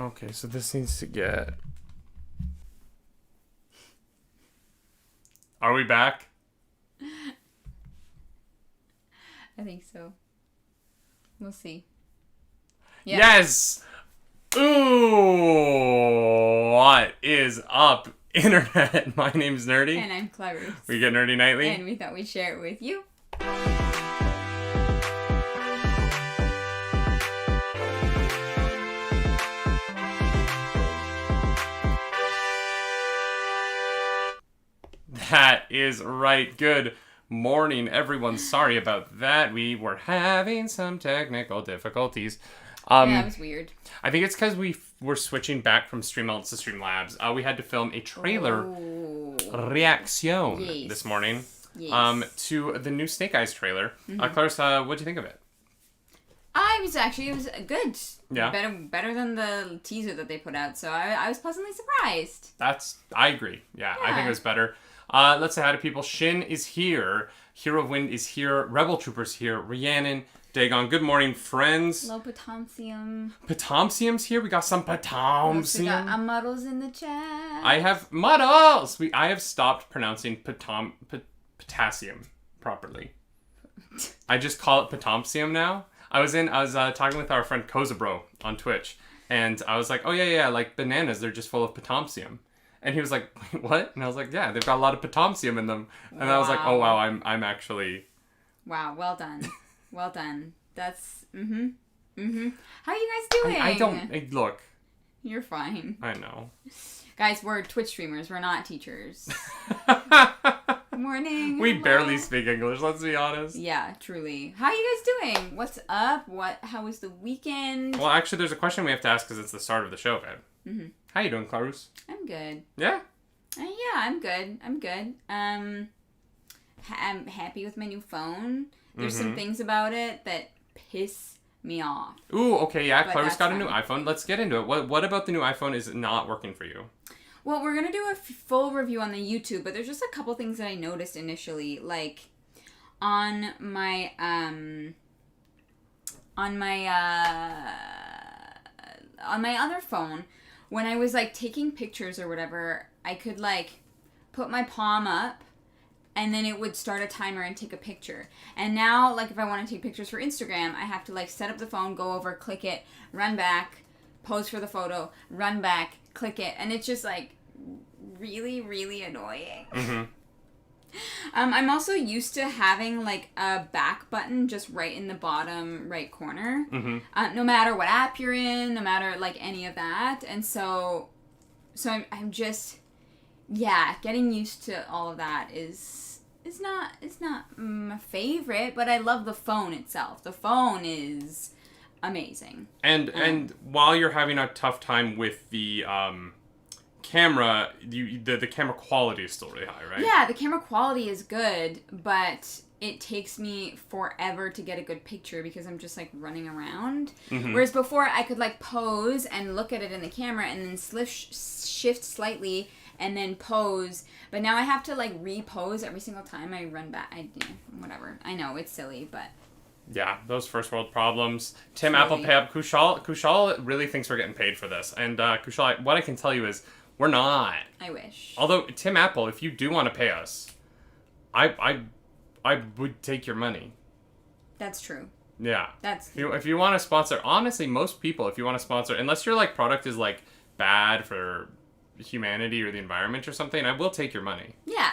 Okay, so this needs to get... Are we back? I think so. We'll see. Yeah. Yes! Ooh! What is up, Internet? My name's Nerdy. And I'm Claroos. We get Nerdy Nightly. And we thought we'd share it with you. That is right. Good morning, everyone. Sorry about that. We were having some technical difficulties. Yeah, it was weird. I think it's because we were switching back from Streamlabs to Streamlabs. We had to film a trailer reaction this morning to the new Snake Eyes trailer. Clarus, what do you think of it? It was good. Yeah. Better than the teaser that they put out. So I was pleasantly surprised. I agree. Yeah, I think it was better. Let's say hi to people. Shin is here. Hero of Wind is here. Rebel Trooper's here. Rhiannon, Dagon. Good morning, friends. Hello, Potomsium. Potomsium's here. We got some Potomsium. We got Muddles in the chat. I have Muddles. I have stopped pronouncing potassium properly. I just call it Potomsium now. I was talking with our friend Kozabro on Twitch, and I was like, oh yeah, like bananas, they're just full of potomsium. And he was like, wait, what? And I was like, yeah, they've got a lot of potomsium in them. And I was like, oh wow, I'm actually... Wow, well done. Well done. That's, How are you guys doing? I don't, look. You're fine. I know. Guys, we're Twitch streamers, we're not teachers. Morning. We barely speak English, let's be honest. Yeah, truly. How are you guys doing? What's up? How was the weekend? Well, actually, there's a question we have to ask because it's the start of the show, babe. How you doing, Clarus? I'm good. Yeah? Yeah, I'm good. I'm happy with my new phone. There's some things about it that piss me off. Ooh, okay, yeah, Clarus got a fine. new iPhone. Let's get into it. What about the new iPhone is not working for you? Well, we're going to do a full review on the YouTube, but there's just a couple things that I noticed initially. Like, on my other phone, when I was, like, taking pictures or whatever, I could, like, put my palm up, and then it would start a timer and take a picture. And now, like, if I want to take pictures for Instagram, I have to, like, set up the phone, go over, click it, run back, pose for the photo, run back, click it, and it's just like really, really annoying. I'm also used to having like a back button just right in the bottom right corner, no matter what app you're in, no matter like any of that, and so I'm just getting used to all of that is not my favorite, but I love the phone itself. The phone is amazing. And while you're having a tough time with the camera, the camera quality is still really high, right? Yeah, the camera quality is good, but it takes me forever to get a good picture because I'm just like running around. Whereas before I could like pose and look at it in the camera and then shift slightly and then pose. But now I have to like repose every single time I run back. Whatever. I know it's silly, but... Yeah, those first world problems. Tim Apple pay up. Kushal really thinks we're getting paid for this. And Kushal, what I can tell you is we're not. I wish. Although, Tim Apple, if you do want to pay us, I would take your money. That's true. Yeah. If you want to sponsor, honestly, most people, if you want to sponsor, unless your like product is like bad for humanity or the environment or something, I will take your money. Yeah.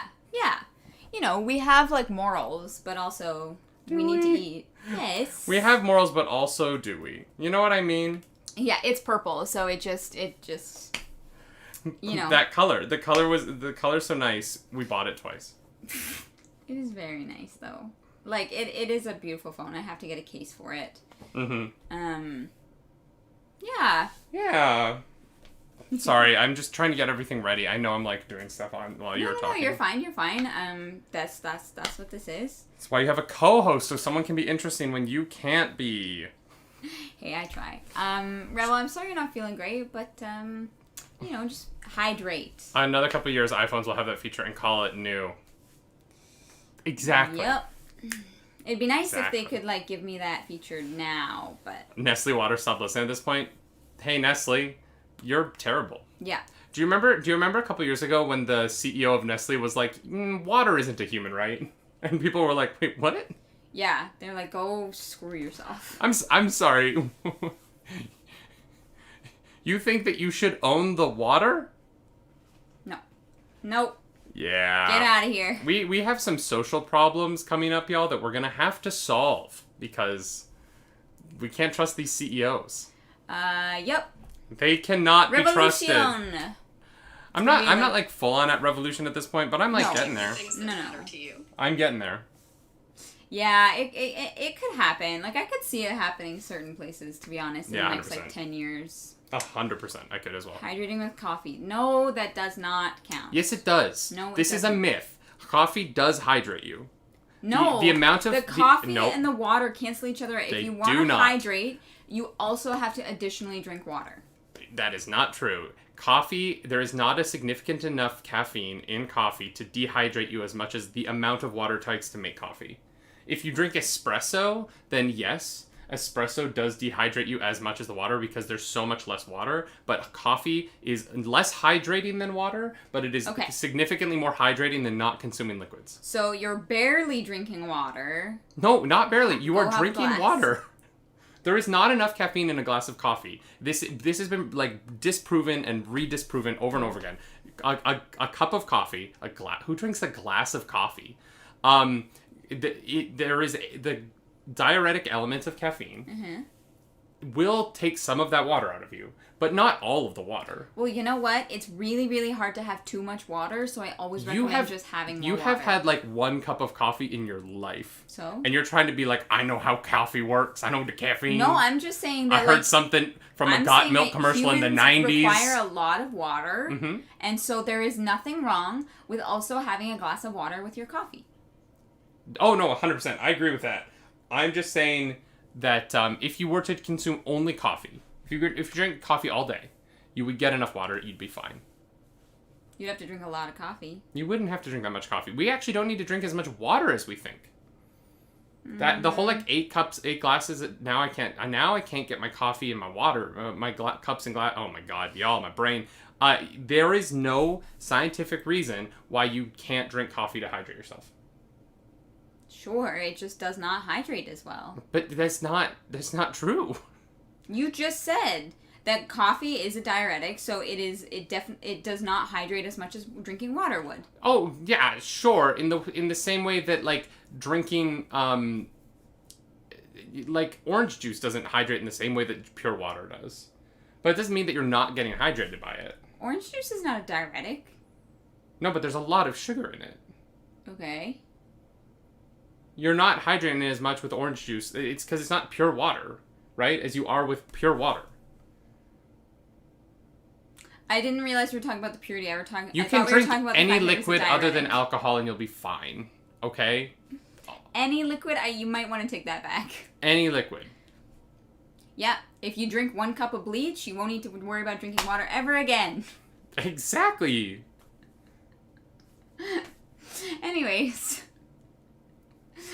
You know, we have like morals, but also... We need to eat. Yes. We have morals, but also do we? You know what I mean? Yeah, it's purple, so it just you know. That color. The color's so nice. We bought it twice. It is very nice though. Like it is a beautiful phone. I have to get a case for it. Yeah. Yeah. Sorry, I'm just trying to get everything ready. I know I'm like doing stuff while you're talking. No, you're fine. That's what this is. That's why you have a co-host, so someone can be interesting when you can't be. Hey, I try. Rebel, I'm sorry you're not feeling great, but you know, just hydrate. Another couple of years, iPhones will have that feature and call it new. Exactly. Yep. It'd be nice if they could like give me that feature now, but Nestle Water stopped listening at this point. Hey Nestle. You're terrible. Yeah. Do you remember a couple years ago when the CEO of Nestle was like, water isn't a human right? And people were like, wait, what? Yeah, they're like, go screw yourself. I'm sorry. You think that you should own the water? No. Nope. Yeah. Get out of here. We have some social problems coming up, y'all, that we're going to have to solve because we can't trust these CEOs. Yep. They cannot be trusted. Revolution. I'm not like full on at revolution at this point, but I'm like getting there. No. I'm getting there. Yeah, it could happen. Like, I could see it happening certain places, to be honest, in the next, 100%. like, 10 years. 100%. I could as well. Hydrating with coffee. No, that does not count. Yes, it does. No, this is a myth. Coffee does hydrate you. No. The amount of... The coffee and the water cancel each other out. If you want to hydrate, you also have to additionally drink water. That is not true. Coffee, there is not a significant enough caffeine in coffee to dehydrate you as much as the amount of water it takes to make coffee. If you drink espresso, then yes, espresso does dehydrate you as much as the water because there's so much less water. But coffee is less hydrating than water, but it is significantly more hydrating than not consuming liquids. So you're barely drinking water. No, not barely. You are drinking water. There is not enough caffeine in a glass of coffee. This has been like disproven and redisproven over and over again. A cup of coffee, who drinks a glass of coffee? There is the diuretic element of caffeine will take some of that water out of you, but not all of the water. Well, you know what? It's really, really hard to have too much water, so I always recommend just having more water. You have had like one cup of coffee in your life. So? And you're trying to be like, I know how coffee works. I know the caffeine. No, I'm just saying that I heard something from a Got Milk commercial in the 90s. Require a lot of water, and so there is nothing wrong with also having a glass of water with your coffee. Oh, no, 100%. I agree with that. I'm just saying that if you were to consume only coffee, if you drink coffee all day, you would get enough water, you'd be fine. You'd have to drink a lot of coffee. You wouldn't have to drink that much coffee. We actually don't need to drink as much water as we think. That the whole like 8 glasses. Now I can't get my coffee and my water, my cups and glass. Oh my god, y'all, my brain. There is no scientific reason why you can't drink coffee to hydrate yourself. Sure, it just does not hydrate as well. But that's not true. You just said that coffee is a diuretic, so it does not hydrate as much as drinking water would. Oh yeah, sure. In the same way that like drinking like orange juice doesn't hydrate in the same way that pure water does. But it doesn't mean that you're not getting hydrated by it. Orange juice is not a diuretic. No, but there's a lot of sugar in it. Okay. You're not hydrating as much with orange juice. It's because it's not pure water, right? As you are with pure water. I didn't realize we were talking about the purity. You can drink any liquid other than alcohol and you'll be fine. Okay? Any liquid? You might want to take that back. Any liquid. Yeah. If you drink 1 cup of bleach, you won't need to worry about drinking water ever again. Exactly. Anyways.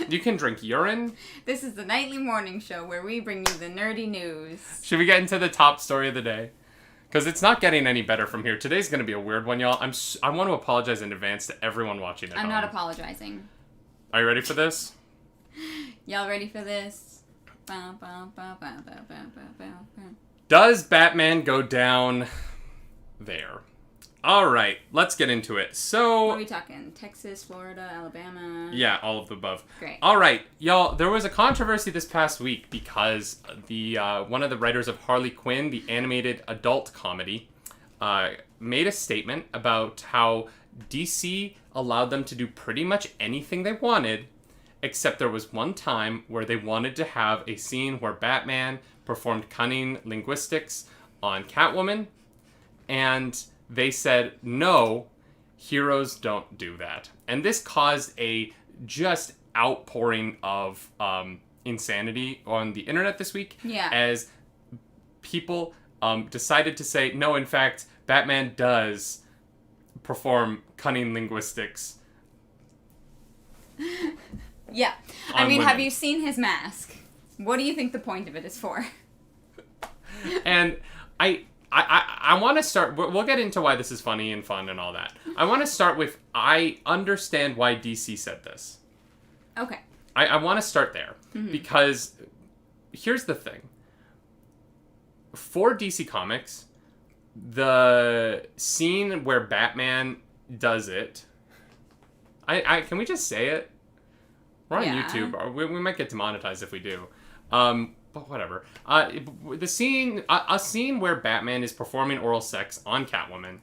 You can drink urine. This is the nightly morning show where we bring you the nerdy news. Should we get into the top story of the day? Because it's not getting any better from here. Today's going to be a weird one, y'all. I want to apologize in advance to everyone watching at home. I'm not apologizing. Are you ready for this? Y'all ready for this? Does Batman go down there? All right, let's get into it. So, what are we talking? Texas, Florida, Alabama? Yeah, all of the above. Great. All right, y'all, there was a controversy this past week because the one of the writers of Harley Quinn, the animated adult comedy, made a statement about how DC allowed them to do pretty much anything they wanted, except there was one time where they wanted to have a scene where Batman performed cunning linguistics on Catwoman, and they said, no, heroes don't do that. And this caused a just outpouring of insanity on the internet this week. Yeah. As people decided to say, no, in fact, Batman does perform cunning linguistics. Yeah. I mean, women. have you seen his mask? What do you think the point of it is for? And I want to start. We'll get into why this is funny and fun and all that. I want to start with I understand why DC said this. Okay. I want to start there because here's the thing. For DC Comics, the scene where Batman does it. I can we just say it? We're on YouTube. We might get demonetized if we do. But whatever. The scene, a scene where Batman is performing oral sex on Catwoman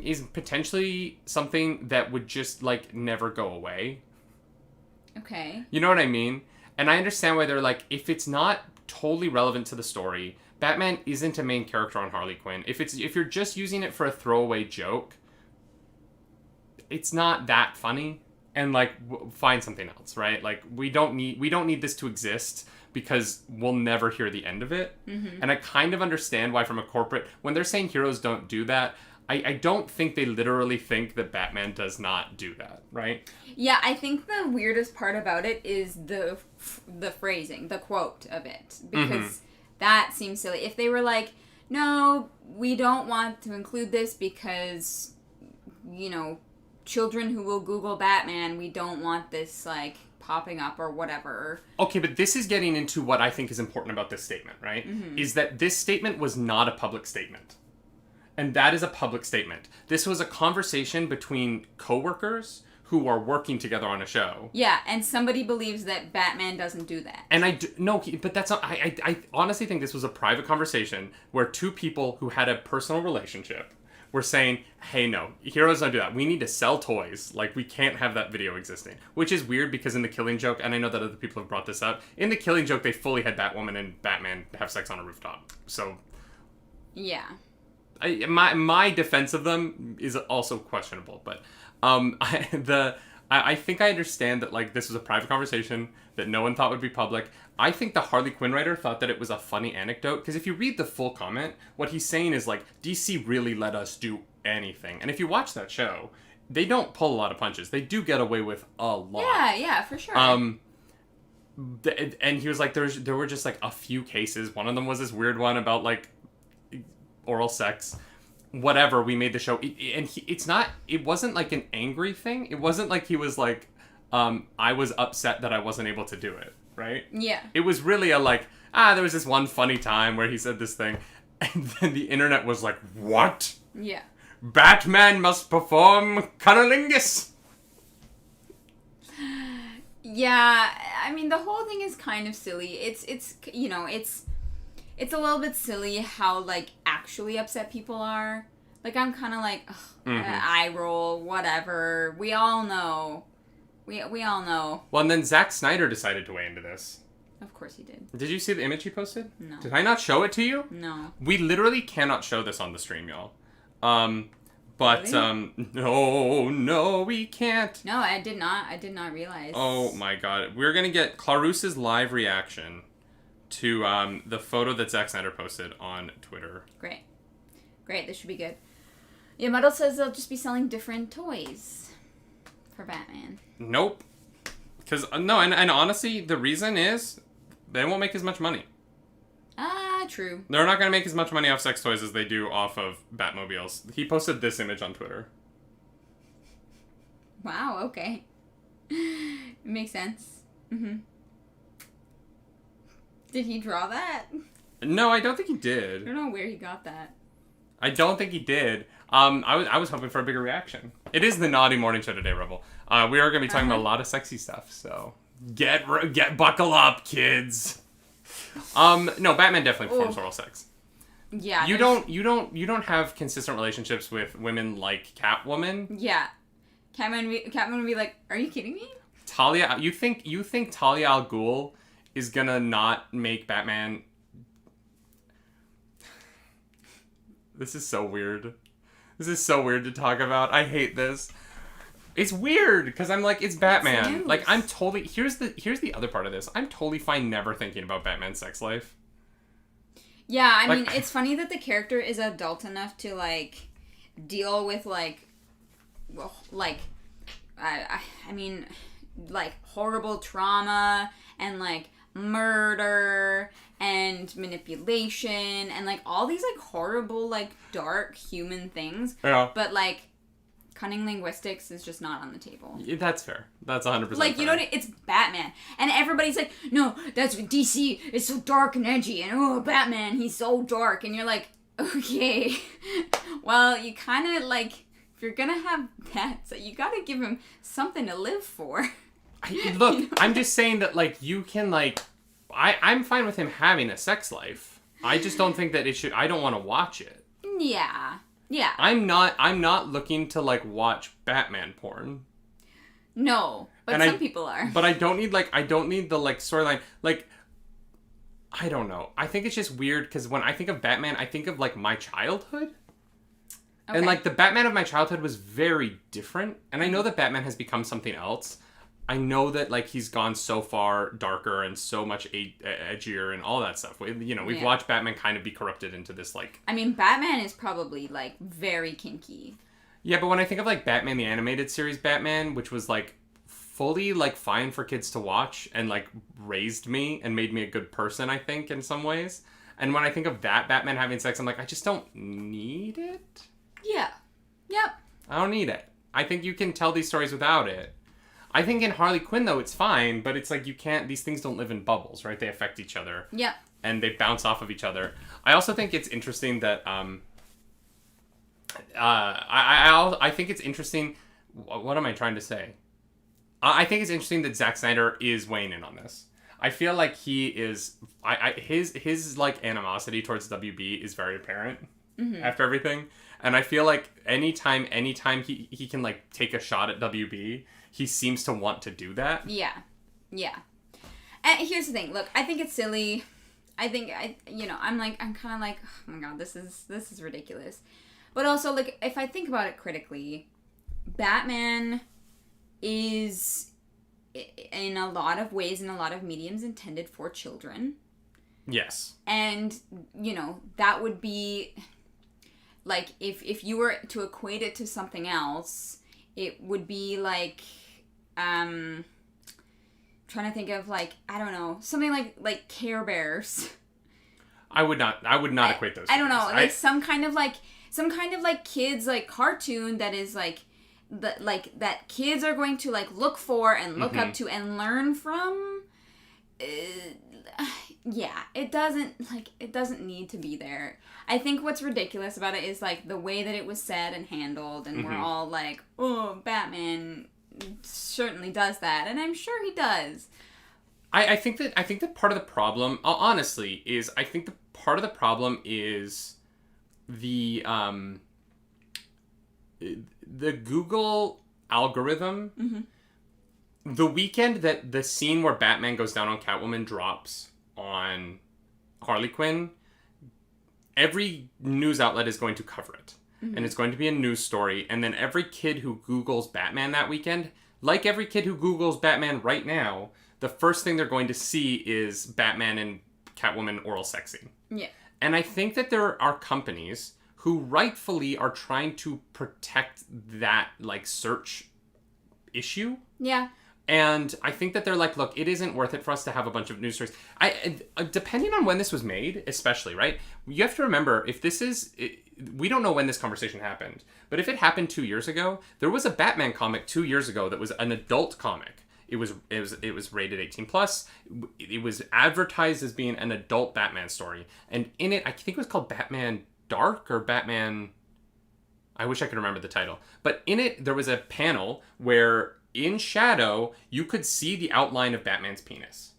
is potentially something that would just, like, never go away. Okay. You know what I mean? And I understand why they're like, if it's not totally relevant to the story, Batman isn't a main character on Harley Quinn. If you're just using it for a throwaway joke, it's not that funny. And, like, find something else, right? Like, we don't need this to exist because we'll never hear the end of it. Mm-hmm. And I kind of understand why from a corporate, when they're saying heroes don't do that, I don't think they literally think that Batman does not do that, right? Yeah, I think the weirdest part about it is the phrasing, the quote of it. Because that seems silly. If they were like, no, we don't want to include this because, you know, children who will Google Batman, we don't want this, like, popping up or whatever. Okay, but this is getting into what I think is important about this statement, right? Mm-hmm. Is that this statement was not a public statement. And that is a public statement. This was a conversation between coworkers who are working together on a show. Yeah, and somebody believes that Batman doesn't do that. And but that's not, I honestly think this was a private conversation where two people who had a personal relationship were saying, hey, no, heroes don't do that. We need to sell toys. Like, we can't have that video existing. Which is weird because in The Killing Joke, and I know that other people have brought this up, in The Killing Joke, they fully had Batwoman and Batman have sex on a rooftop. So, yeah. My defense of them is also questionable, but I think I understand that, like, this was a private conversation that no one thought would be public. I think the Harley Quinn writer thought that it was a funny anecdote, because if you read the full comment, what he's saying is, like, DC really let us do anything. And if you watch that show, they don't pull a lot of punches. They do get away with a lot. Yeah, for sure. And he was like, there were just, like, a few cases. One of them was this weird one about, like, oral sex. Whatever, we made the show. It wasn't, like, an angry thing. It wasn't like he was like, I was upset that I wasn't able to do it, right? Yeah. It was really there was this one funny time where he said this thing, and then the internet was like, what? Yeah. Batman must perform cunnilingus? Yeah, I mean, the whole thing is kind of silly. It's you know, it's a little bit silly how, like, actually upset people are. Like, I'm kind of like, eye roll, whatever. We all know. We all know. Well, and then Zack Snyder decided to weigh into this. Of course he did. Did you see the image he posted? No. Did I not show it to you? No. We literally cannot show this on the stream, y'all. Really? No, we can't. No, I did not realize. Oh my god. We're gonna get Claroos' live reaction to the photo that Zack Snyder posted on Twitter. Great. This should be good. Yeah, Muddle says they'll just be selling different toys for Batman. Nope. Because, no, and honestly, the reason is they won't make as much money. True. They're not going to make as much money off sex toys as they do off of Batmobiles. He posted this image on Twitter. Wow, okay. It makes sense. Mm-hmm. Did he draw that? No, I don't think he did. I don't know where he got that. I don't think he did. I was hoping for a bigger reaction. It is the naughty morning show today, Rebel. We are going to be talking about a lot of sexy stuff, so get buckle up, kids. No, Batman definitely performs oral sex. Yeah. You don't have consistent relationships with women like Catwoman. Yeah. Catwoman would be like, "Are you kidding me?" Talia, you think Talia al Ghul is gonna not make Batman? This is so weird. This is so weird to talk about. I hate this. It's weird because I'm like, it's Batman. It's like, I'm totally. Here's the other part of this. I'm totally fine never thinking about Batman's sex life. Yeah, I mean, it's funny that the character is adult enough to, like, deal with, like, well, like, I mean, like, horrible trauma and, like, murder and manipulation and, like, all these, like, horrible, like, dark human things. Yeah. But, like, cunning linguistics is just not on the table. Yeah, that's fair. That's 100% Like, fair. you know what? It's Batman. And everybody's like, no, that's DC is so dark and edgy. And, oh, Batman, he's so dark. And you're like, okay. Well, you kind of, like, if you're going to have that, so you got to give him something to live for. Look, you know? I'm just saying that, like, you can, like... I'm fine with him having a sex life. I just don't think that it should... I don't want to watch it. Yeah. Yeah. I'm not looking to, like, watch Batman porn. No. But some people are. But I don't need the, like, storyline. Like, I don't know. I think it's just weird, because when I think of Batman, I think of, like, my childhood. Okay. And, like, the Batman of my childhood was very different. And I know that Batman has become something else. I know that, like, he's gone so far darker and so much edgier and all that stuff. We've watched Batman kind of be corrupted into this, like... I mean, Batman is probably, like, very kinky. Yeah, but when I think of, like, Batman, the animated series Batman, which was, like, fully, like, fine for kids to watch and, like, raised me and made me a good person, I think, in some ways. And when I think of that Batman having sex, I'm like, I just don't need it. Yeah. Yep. I don't need it. I think you can tell these stories without it. I think in Harley Quinn, though, it's fine, but it's like you can't... These things don't live in bubbles, right? They affect each other. Yep. And they bounce off of each other. I also think it's interesting that... I think it's interesting... What am I trying to say? I think it's interesting that Zack Snyder is weighing in on this. I feel like he is... His like, animosity towards WB is very apparent after everything. And I feel like anytime he can, like, take a shot at WB... He seems to want to do that. Yeah. Yeah. And here's the thing. Look, I think it's silly. I'm kind of like, oh my god, this is ridiculous. But also, like, if I think about it critically, Batman is, in a lot of ways, in a lot of mediums, intended for children. Yes. And, that would be, like, if you were to equate it to something else... It would be like, trying to think of, like, I don't know, something like Care Bears. I would not equate those. I don't know, like some kind of kids, like, cartoon that is like that kids are going to, like, look for and look up to and learn from. Yeah, it doesn't need to be there. I think what's ridiculous about it is, like, the way that it was said and handled, and we're all like, oh, Batman certainly does that, and I'm sure he does. I think that part of the problem, honestly, is I think the part of the problem is the Google algorithm. Mm-hmm. The weekend that the scene where Batman goes down on Catwoman drops on Harley Quinn, every news outlet is going to cover it. Mm-hmm. And it's going to be a news story. And then every kid who Googles Batman that weekend, like every kid who Googles Batman right now, the first thing they're going to see is Batman and Catwoman oral sexing. Yeah. And I think that there are companies who rightfully are trying to protect that, like, search issue. Yeah. And I think that they're like, look, it isn't worth it for us to have a bunch of news stories. Depending on when this was made, especially, right? You have to remember, if this is... we don't know when this conversation happened. But if it happened 2 years ago, there was a Batman comic 2 years ago that was an adult comic. It was rated 18+. It was advertised as being an adult Batman story. And in it, I think it was called Batman Dark or Batman... I wish I could remember the title. But in it, there was a panel where... in shadow, you could see the outline of Batman's penis.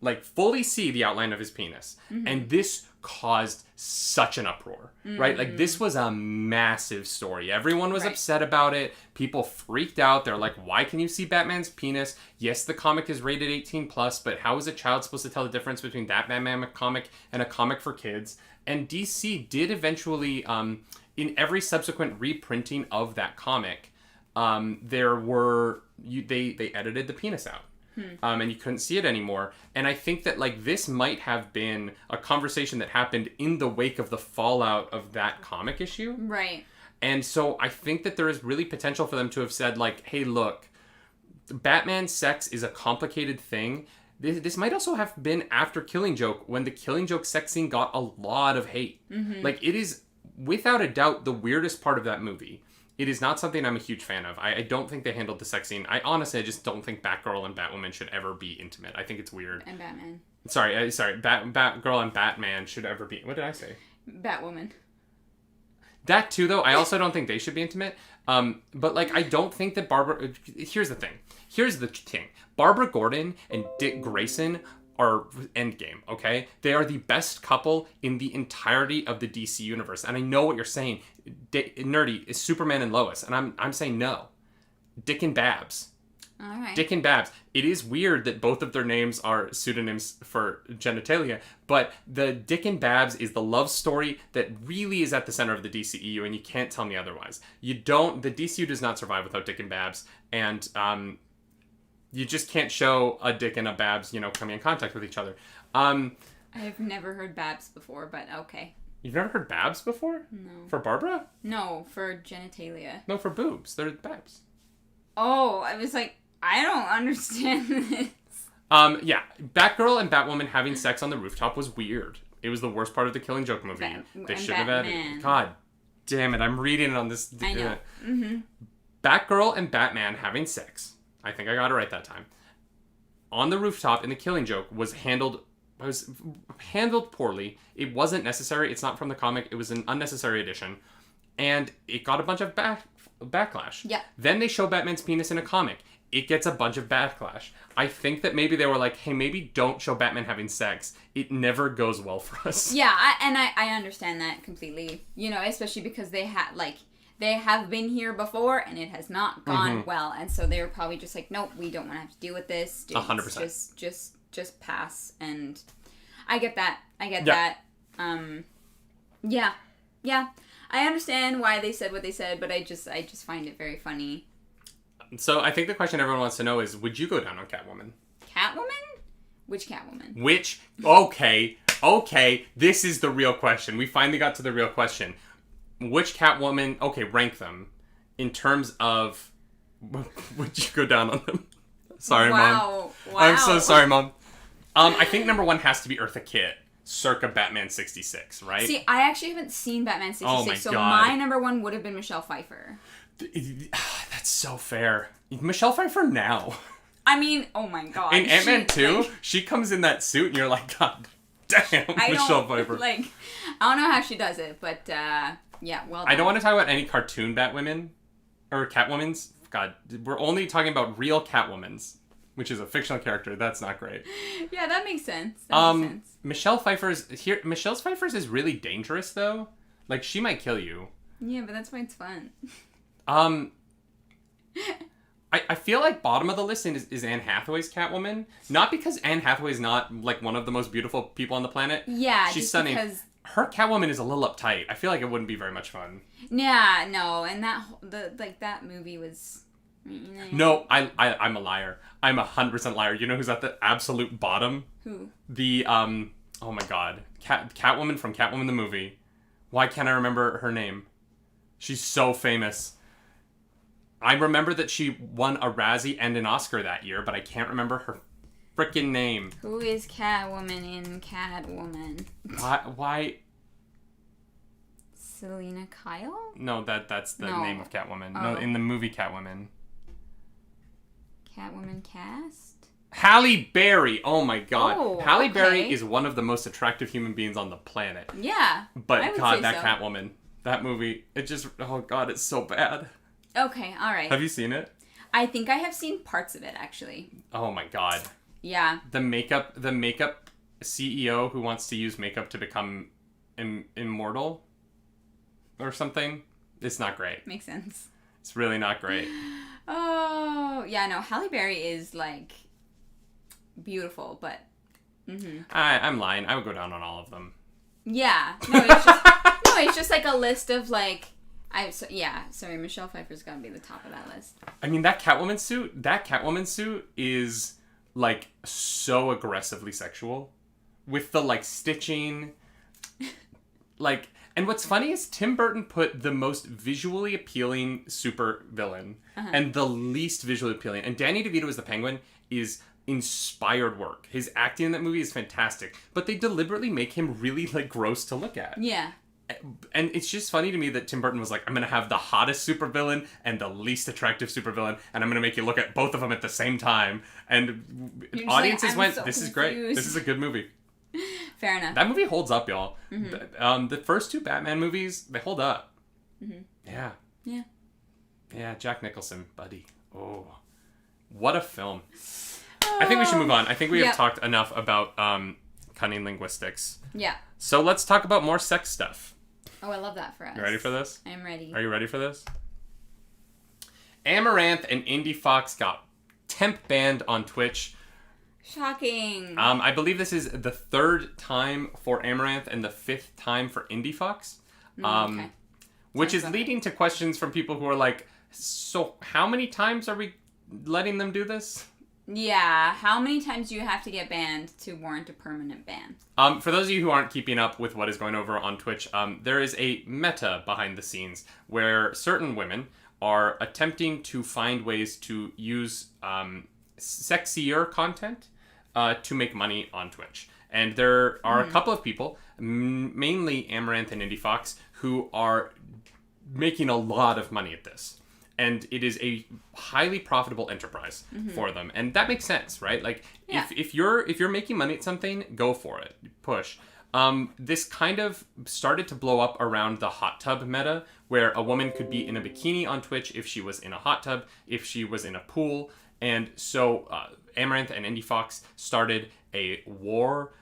Like, fully see the outline of his penis. Mm-hmm. And this caused such an uproar, right? Like, this was a massive story. Everyone was upset about it. People freaked out. They're like, why can you see Batman's penis? Yes, the comic is rated 18+, but how is a child supposed to tell the difference between that Batman comic and a comic for kids? And DC did eventually, in every subsequent reprinting of that comic, there were... they edited the penis out. And you couldn't see it anymore. And I think that, like, this might have been a conversation that happened in the wake of the fallout of that comic issue. Right. And so I think that there is really potential for them to have said, like, hey, look, Batman sex is a complicated thing. this might also have been after Killing Joke, when the Killing Joke sex scene got a lot of hate. Mm-hmm. Like, it is, without a doubt, the weirdest part of that movie. It is not something I'm a huge fan of. I don't think they handled the sex scene. I just don't think Batgirl and Batwoman should ever be intimate. I think it's weird. And Batman. Sorry. Batgirl and Batman should ever be... What did I say? Batwoman. That too, though. I also don't think they should be intimate. But, like, I don't think that Barbara... Here's the thing. Barbara Gordon and Dick Grayson are endgame, okay? They are the best couple in the entirety of the DC universe. And I know what you're saying. Nerdy is Superman and Lois. And I'm saying no. Dick and Babs. All right. Dick and Babs. It is weird that both of their names are pseudonyms for genitalia, but the Dick and Babs is the love story that really is at the center of the DCEU, and you can't tell me otherwise. The DCU does not survive without Dick and Babs, and you just can't show a Dick and a Babs, coming in contact with each other. I've never heard Babs before, but okay. You've never heard Babs before? No. For Barbara? No, for genitalia. No, for boobs. They're Babs. Oh, I was like, I don't understand this. Yeah. Batgirl and Batwoman having sex on the rooftop was weird. It was the worst part of the Killing Joke movie. They shouldn't have had it. God damn it. I'm reading it on this. I know. Mm-hmm. Batgirl and Batman having sex. I think I got it right that time. On the rooftop in the Killing Joke was handled poorly. It wasn't necessary. It's not from the comic. It was an unnecessary addition. And it got a bunch of backlash. Yeah. Then they show Batman's penis in a comic. It gets a bunch of backlash. I think that maybe they were like, hey, maybe don't show Batman having sex. It never goes well for us. Yeah, I understand that completely. Especially because they have been here before and it has not gone well. And so they were probably just like, nope, we don't want to have to deal with this. 100%. Just pass. And I get that. Yeah. that. Yeah. I understand why they said what they said, but I just find it very funny. So I think the question everyone wants to know is, would you go down on Catwoman? Catwoman? Which Catwoman? Okay, this is the real question. We finally got to the real question. Which Catwoman, okay, rank them in terms of, would you go down on them? Sorry, Mom. Wow. I'm so sorry, Mom. I think number one has to be Eartha Kitt, circa Batman 66, right? See, I actually haven't seen Batman 66, oh my so God. my number one would have been Michelle Pfeiffer. That's so fair. Michelle Pfeiffer now. I mean, oh my God. In Ant-Man 2, she comes in that suit and you're like, God damn, Michelle Pfeiffer. I don't know how she does it, but yeah, well done. I don't want to talk about any cartoon Batwomen or Catwomans. God, we're only talking about real Catwomans, which is a fictional character. That's not great. Yeah, that makes sense. Michelle Pfeiffer's is really dangerous though. Like, she might kill you. Yeah, but that's why it's fun. I feel like bottom of the list is Anne Hathaway's Catwoman. Not because Anne Hathaway is not, like, one of the most beautiful people on the planet. Yeah, she's just stunning. because... Her Catwoman is a little uptight. I feel like it wouldn't be very much fun. Yeah, no, and that movie was... No, I'm a liar. I'm 100% liar. You know who's at the absolute bottom? Who? The, oh my God. Catwoman from Catwoman the movie. Why can't I remember her name? She's so famous. I remember that she won a Razzie and an Oscar that year, but I can't remember her frickin' name. Who is Catwoman in Catwoman? Why? Selena Kyle? No, that's the name of Catwoman. Oh. No, in the movie Catwoman. Catwoman cast? Halle Berry! Oh my God. Oh, Halle okay. Berry is one of the most attractive human beings on the planet. Yeah. But God, that Catwoman. That movie, it just, oh God, it's so bad. Okay, alright. Have you seen it? I think I have seen parts of it, actually. Oh my God. Yeah. The makeup CEO who wants to use makeup to become immortal or something. It's not great. Makes sense. It's really not great. Oh, yeah, no, Halle Berry is, like, beautiful, but... Mm-hmm. I'm lying. I would go down on all of them. Yeah. No, it's just like a list of, like... sorry, Michelle Pfeiffer's gotta be the top of that list. I mean, that Catwoman suit is, like, so aggressively sexual. With the, like, stitching. Like, and what's funny is Tim Burton put the most visually appealing super villain and the least visually appealing. And Danny DeVito as the Penguin is inspired work. His acting in that movie is fantastic, but they deliberately make him really like gross to look at. Yeah. And it's just funny to me that Tim Burton was like, I'm going to have the hottest supervillain and the least attractive supervillain, and I'm going to make you look at both of them at the same time. And audiences like, went, so this is confused. great. This is a good movie. Fair enough. That movie holds up, y'all. The first two Batman movies, they hold up. Yeah. Yeah. Yeah, Jack Nicholson, buddy. Oh, what a film. I think we should move on. I think we have talked enough about cunning linguistics. Yeah. So let's talk about more sex stuff. Oh, I love that for us. You ready for this? I'm ready. Are you ready for this? Amouranth and Indiefoxx got temp banned on Twitch. Shocking. I believe this is the third time for Amouranth and the fifth time for Indiefoxx. Okay. Which is leading to questions from people who are like, so how many times are we letting them do this? Yeah, how many times do you have to get banned to warrant a permanent ban? For those of you who aren't keeping up with what is going over on Twitch, there is a meta behind the scenes where certain women are attempting to find ways to use sexier content to make money on Twitch. And there are a couple of people, mainly Amouranth and Indiefoxx, who are making a lot of money at this. And it is a highly profitable enterprise for them, and that makes sense, right? Like, if you're making money at something, go for it, push. This kind of started to blow up around the hot tub meta, where a woman could be in a bikini on Twitch if she was in a hot tub, if she was in a pool, and so Amouranth and Indiefoxx started a war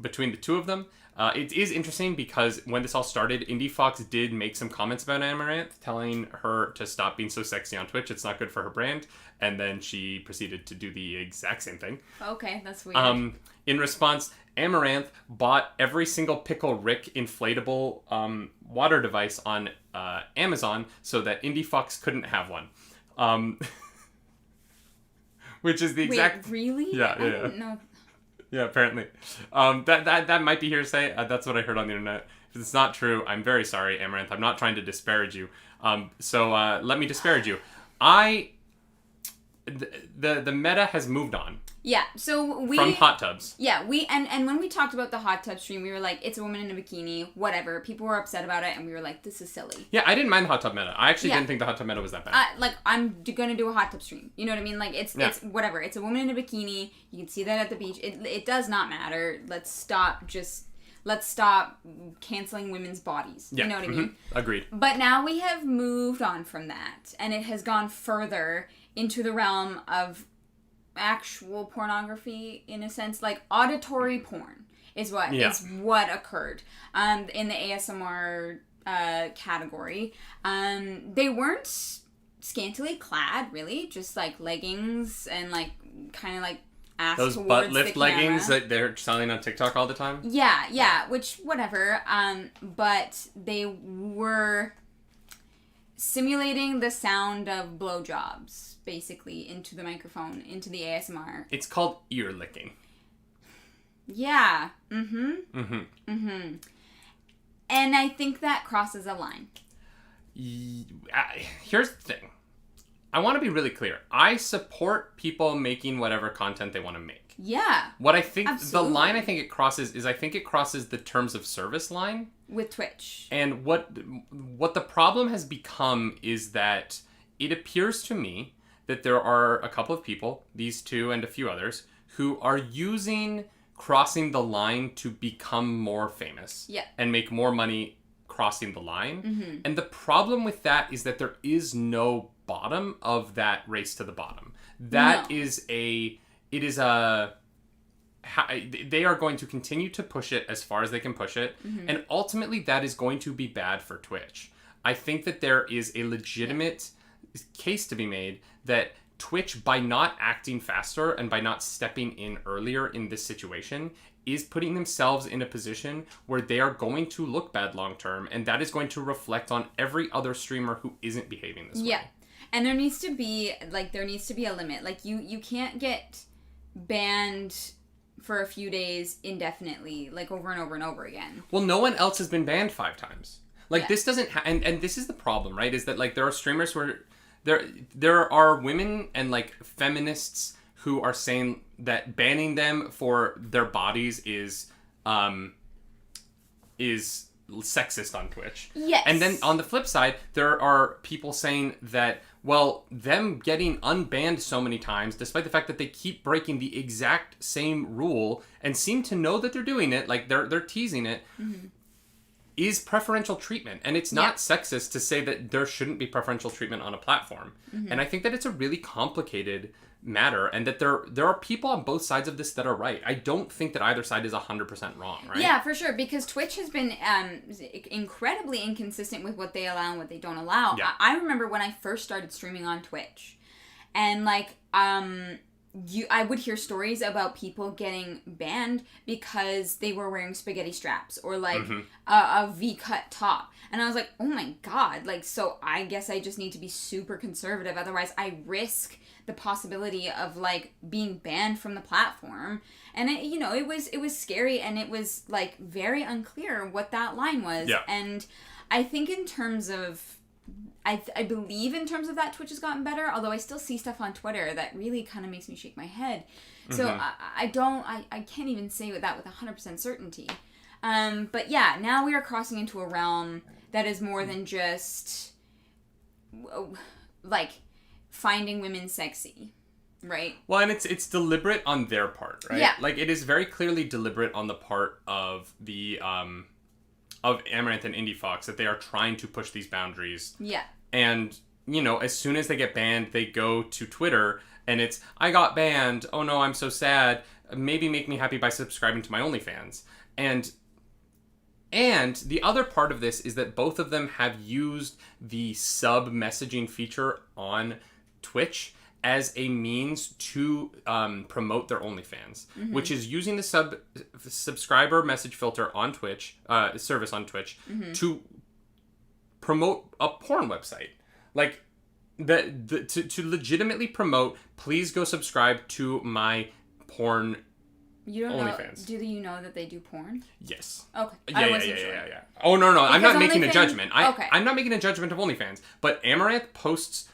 between the two of them. It is interesting because when this all started, Indiefoxx did make some comments about Amouranth, telling her to stop being so sexy on Twitch. It's not good for her brand. And then she proceeded to do the exact same thing. Okay, that's weird. In response, Amouranth bought every single Pickle Rick inflatable water device on Amazon so that Indiefoxx couldn't have one. Which is the exact... Wait, really? Yeah. I didn't know. Yeah, apparently. That might be hearsay. That's what I heard on the internet. If it's not true, I'm very sorry, Amouranth. I'm not trying to disparage you. So let me disparage you. The meta has moved on. Yeah, so we... From hot tubs. Yeah, and when we talked about the hot tub stream, we were like, it's a woman in a bikini, whatever. People were upset about it, and we were like, this is silly. Yeah, I didn't mind the hot tub meta. I actually didn't think the hot tub meta was that bad. Like, I'm gonna do a hot tub stream. You know what I mean? Like, it's whatever. It's a woman in a bikini. You can see that at the beach. It does not matter. Let's stop canceling women's bodies. Yeah. You know what I mean? Agreed. But now we have moved on from that, and it has gone further into the realm of actual pornography, in a sense. Like, auditory porn is what occurred in the ASMR category. They weren't scantily clad, really, just like leggings and like kind of like ass those towards butt lift the leggings camera. that they're selling on TikTok all the time. Yeah, which whatever. But they were simulating the sound of blowjobs, basically, into the microphone, into the ASMR. It's called ear licking. Yeah. Mm-hmm. And I think that crosses a line. Here's the thing. I want to be really clear. I support people making whatever content they want to make. Yeah. What I think, absolutely. the line I think it crosses is I think it crosses the terms of service line. With Twitch. And what the problem has become is that it appears to me that there are a couple of people, these two and a few others, who are using crossing the line to become more famous. Yeah. And make more money crossing the line. And the problem with that is that there is no bottom of that race to the bottom. That is they are going to continue to push it as far as they can push it. And ultimately that is going to be bad for Twitch. I think that there is a legitimate case to be made that Twitch, by not acting faster and by not stepping in earlier in this situation, is putting themselves in a position where they are going to look bad long term, and that is going to reflect on every other streamer who isn't behaving this way. Yeah. And there needs to be a limit. Like, you can't get banned for a few days indefinitely, like over and over and over again. Well, no one else has been banned 5 times. Like, this doesn't and this is the problem, right? Is that, like, there are streamers where there are women and, like, feminists who are saying that banning them for their bodies is sexist on Twitch. Yes. And then on the flip side, there are people saying that, well, them getting unbanned so many times, despite the fact that they keep breaking the exact same rule and seem to know that they're doing it, like they're teasing it, is preferential treatment. And it's not sexist to say that there shouldn't be preferential treatment on a platform. And I think that it's a really complicated matter, and that there are people on both sides of this that are right. I don't think that either side is 100% wrong, right? Yeah, for sure, because Twitch has been incredibly inconsistent with what they allow and what they don't allow. Yeah. I remember when I first started streaming on Twitch, and like I would hear stories about people getting banned because they were wearing spaghetti straps or like a V-cut top. And I was like, oh my god, like, so I guess I just need to be super conservative, otherwise I risk the possibility of like being banned from the platform. And it was scary, and it was like very unclear what that line was. Yeah. And I think in terms of I believe in terms of that, Twitch has gotten better, although I still see stuff on Twitter that really kind of makes me shake my head. So I can't even say that with 100% certainty. But yeah, now we are crossing into a realm that is more than just like finding women sexy, right? Well, and it's deliberate on their part, right? Yeah. Like, it is very clearly deliberate on the part of the of Amouranth and Indiefoxx that they are trying to push these boundaries. Yeah. And, as soon as they get banned, they go to Twitter and it's, I got banned. Oh no, I'm so sad. Maybe make me happy by subscribing to my OnlyFans. And the other part of this is that both of them have used the sub messaging feature on Twitch as a means to promote their OnlyFans, which is using the subscriber message filter on Twitch, service on Twitch, to promote a porn website. Like, to legitimately promote, please go subscribe to my porn You don't OnlyFans. Do you know that they do porn? Yes. Okay. Yeah. Oh, no. I'm not making a judgment. Okay. I'm not making a judgment of OnlyFans. But Amouranth posts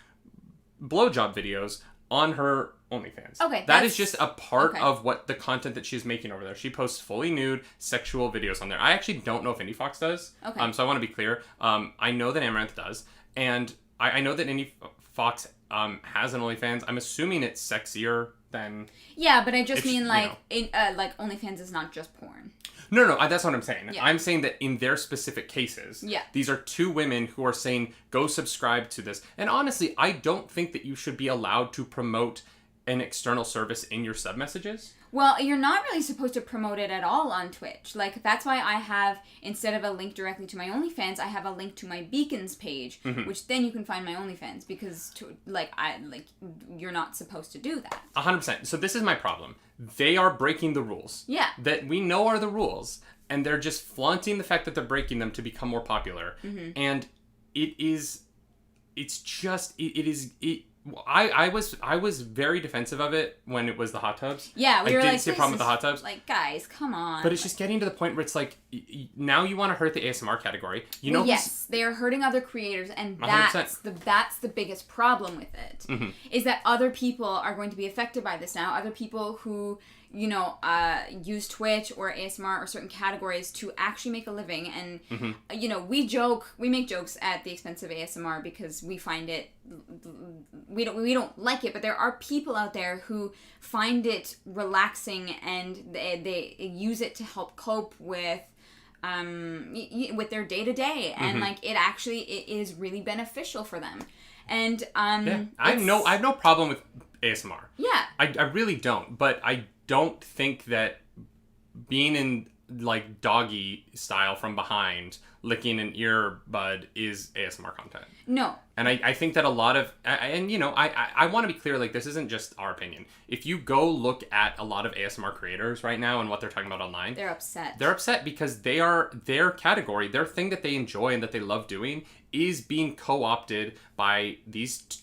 blowjob videos on her OnlyFans. Okay. That is just a part of what the content that she's making over there. She posts fully nude sexual videos on there. I actually don't know if Indiefoxx does. Okay. So I want to be clear. I know that Amouranth does. And I know that Indiefoxx has an OnlyFans. I'm assuming it's sexier than... Yeah, but I just mean like OnlyFans is not just porn. No, that's what I'm saying. Yeah. I'm saying that in their specific cases, these are two women who are saying, go subscribe to this. And honestly, I don't think that you should be allowed to promote an external service in your sub messages. Well, you're not really supposed to promote it at all on Twitch. Like, that's why I have, instead of a link directly to my OnlyFans, I have a link to my beacons page, which then you can find my OnlyFans, because you're not supposed to do that. 100%. So this is my problem. They are breaking the rules. Yeah. That we know are the rules, and they're just flaunting the fact that they're breaking them to become more popular. And I was very defensive of it when it was the hot tubs. Yeah, we were like, I didn't see a problem with the hot tubs. Like, guys, come on. But it's just getting to the point where it's like, now you want to hurt the ASMR category. Yes, they are hurting other creators, and that's the biggest problem with it. Is that other people are going to be affected by this now. Other people who use Twitch or ASMR or certain categories to actually make a living, and we make jokes at the expense of ASMR because we find it, we don't like it, but there are people out there who find it relaxing, and they use it to help cope with their day-to-day, and it is really beneficial for them. And I have no problem with ASMR. Yeah. I really don't, but I don't think that being in like doggy style from behind, licking an earbud, is ASMR content. No. And I think that a lot of, I want to be clear, like, this isn't just our opinion. If you go look at a lot of ASMR creators right now and what they're talking about online, they're upset. They're upset because their category, their thing that they enjoy and that they love doing, is being co-opted by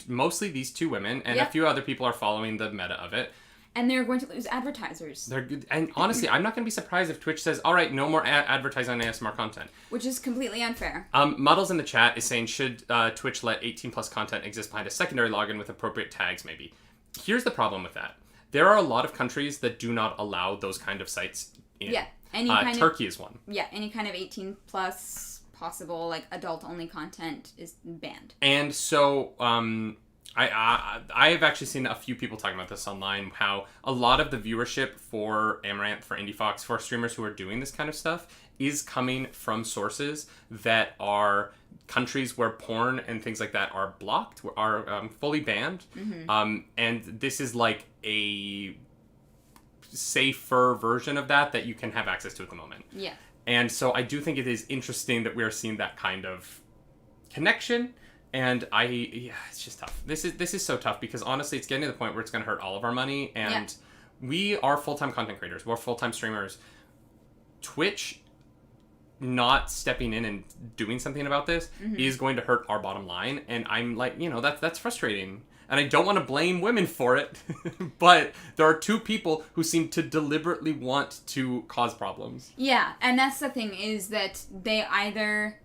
mostly these two women, and a few other people are following the meta of it. And they're going to lose advertisers. They're good. And honestly, I'm not going to be surprised if Twitch says, all right, no more advertising on ASMR content. Which is completely unfair. Muddles in the chat is saying, should Twitch let 18 plus content exist behind a secondary login with appropriate tags, maybe? Here's the problem with that. there are a lot of countries that do not allow those kind of sites in. Yeah. Any kind Turkey is one. Yeah, any kind of 18 plus possible like adult only content is banned. And so I have actually seen a few people talking about this online, how a lot of the viewership for Amouranth, for Indiefoxx, for streamers who are doing this kind of stuff is coming from sources that are countries where porn and things like that are blocked, are fully banned. And this is like a safer version of that you can have access to at the moment. Yeah. And so I do think it is interesting that we are seeing that kind of connection. And it's just tough. This is so tough because honestly, it's getting to the point where it's going to hurt all of our money. And we are full-time content creators. We're full-time streamers. Twitch not stepping in and doing something about this is going to hurt our bottom line. And I'm like, that's frustrating. And I don't want to blame women for it, but there are two people who seem to deliberately want to cause problems. Yeah, and that's the thing, is that they either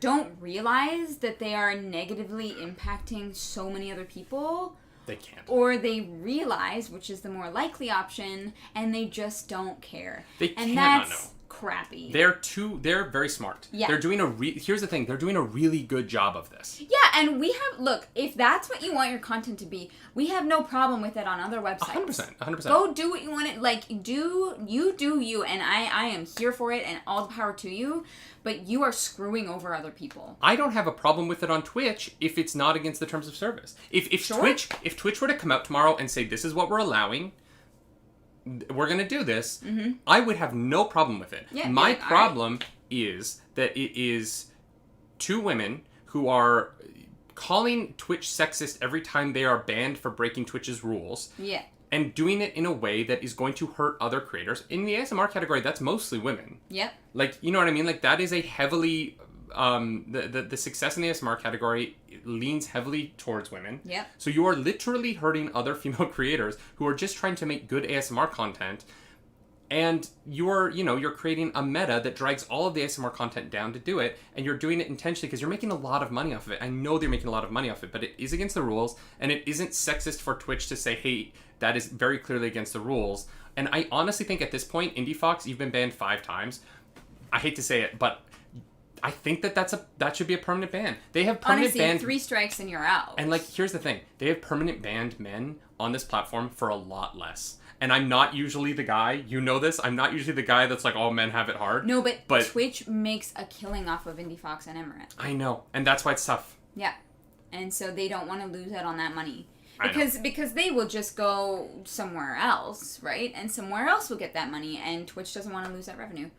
don't realize that they are negatively impacting so many other people. They can't. Or they realize, which is the more likely option, and they just don't care. They can't and not know. that's crappy. They're very smart. Yeah. They're doing here's the thing, they're doing a really good job of this. Yeah, and look, if that's what you want your content to be, we have no problem with it on other websites. 100%. Go do what you want it, do you, and I am here for it, and all the power to you, but you are screwing over other people. I don't have a problem with it on Twitch if it's not against the terms of service. If Twitch were to come out tomorrow and say, this is what we're allowing, we're going to do this, I would have no problem with it. Yeah, My problem is that it is two women who are calling Twitch sexist every time they are banned for breaking Twitch's rules. Yeah. And doing it in a way that is going to hurt other creators. In the ASMR category, that's mostly women. Yep. Like, you know what I mean? Like, that is a heavily... the success in the ASMR category leans heavily towards women. Yep. So you are literally hurting other female creators who are just trying to make good ASMR content. And you're creating a meta that drags all of the ASMR content down to do it. And you're doing it intentionally because you're making a lot of money off of it. I know they're making a lot of money off it, but it is against the rules. And it isn't sexist for Twitch to say, hey, that is very clearly against the rules. And I honestly think at this point, Indiefoxx, you've been banned 5 times. I hate to say it, but I think that should be a permanent ban. They have permanent banned... 3 strikes and you're out. And here's the thing. They have permanent banned men on this platform for a lot less. And I'm not usually the guy, you know this, I'm not usually the guy that's like, oh, men have it hard. No, but Twitch makes a killing off of Indiefoxx and Amouranth. I know. And that's why it's tough. Yeah. And so they don't want to lose out on that money. Because they will just go somewhere else, right? And somewhere else will get that money, and Twitch doesn't want to lose that revenue.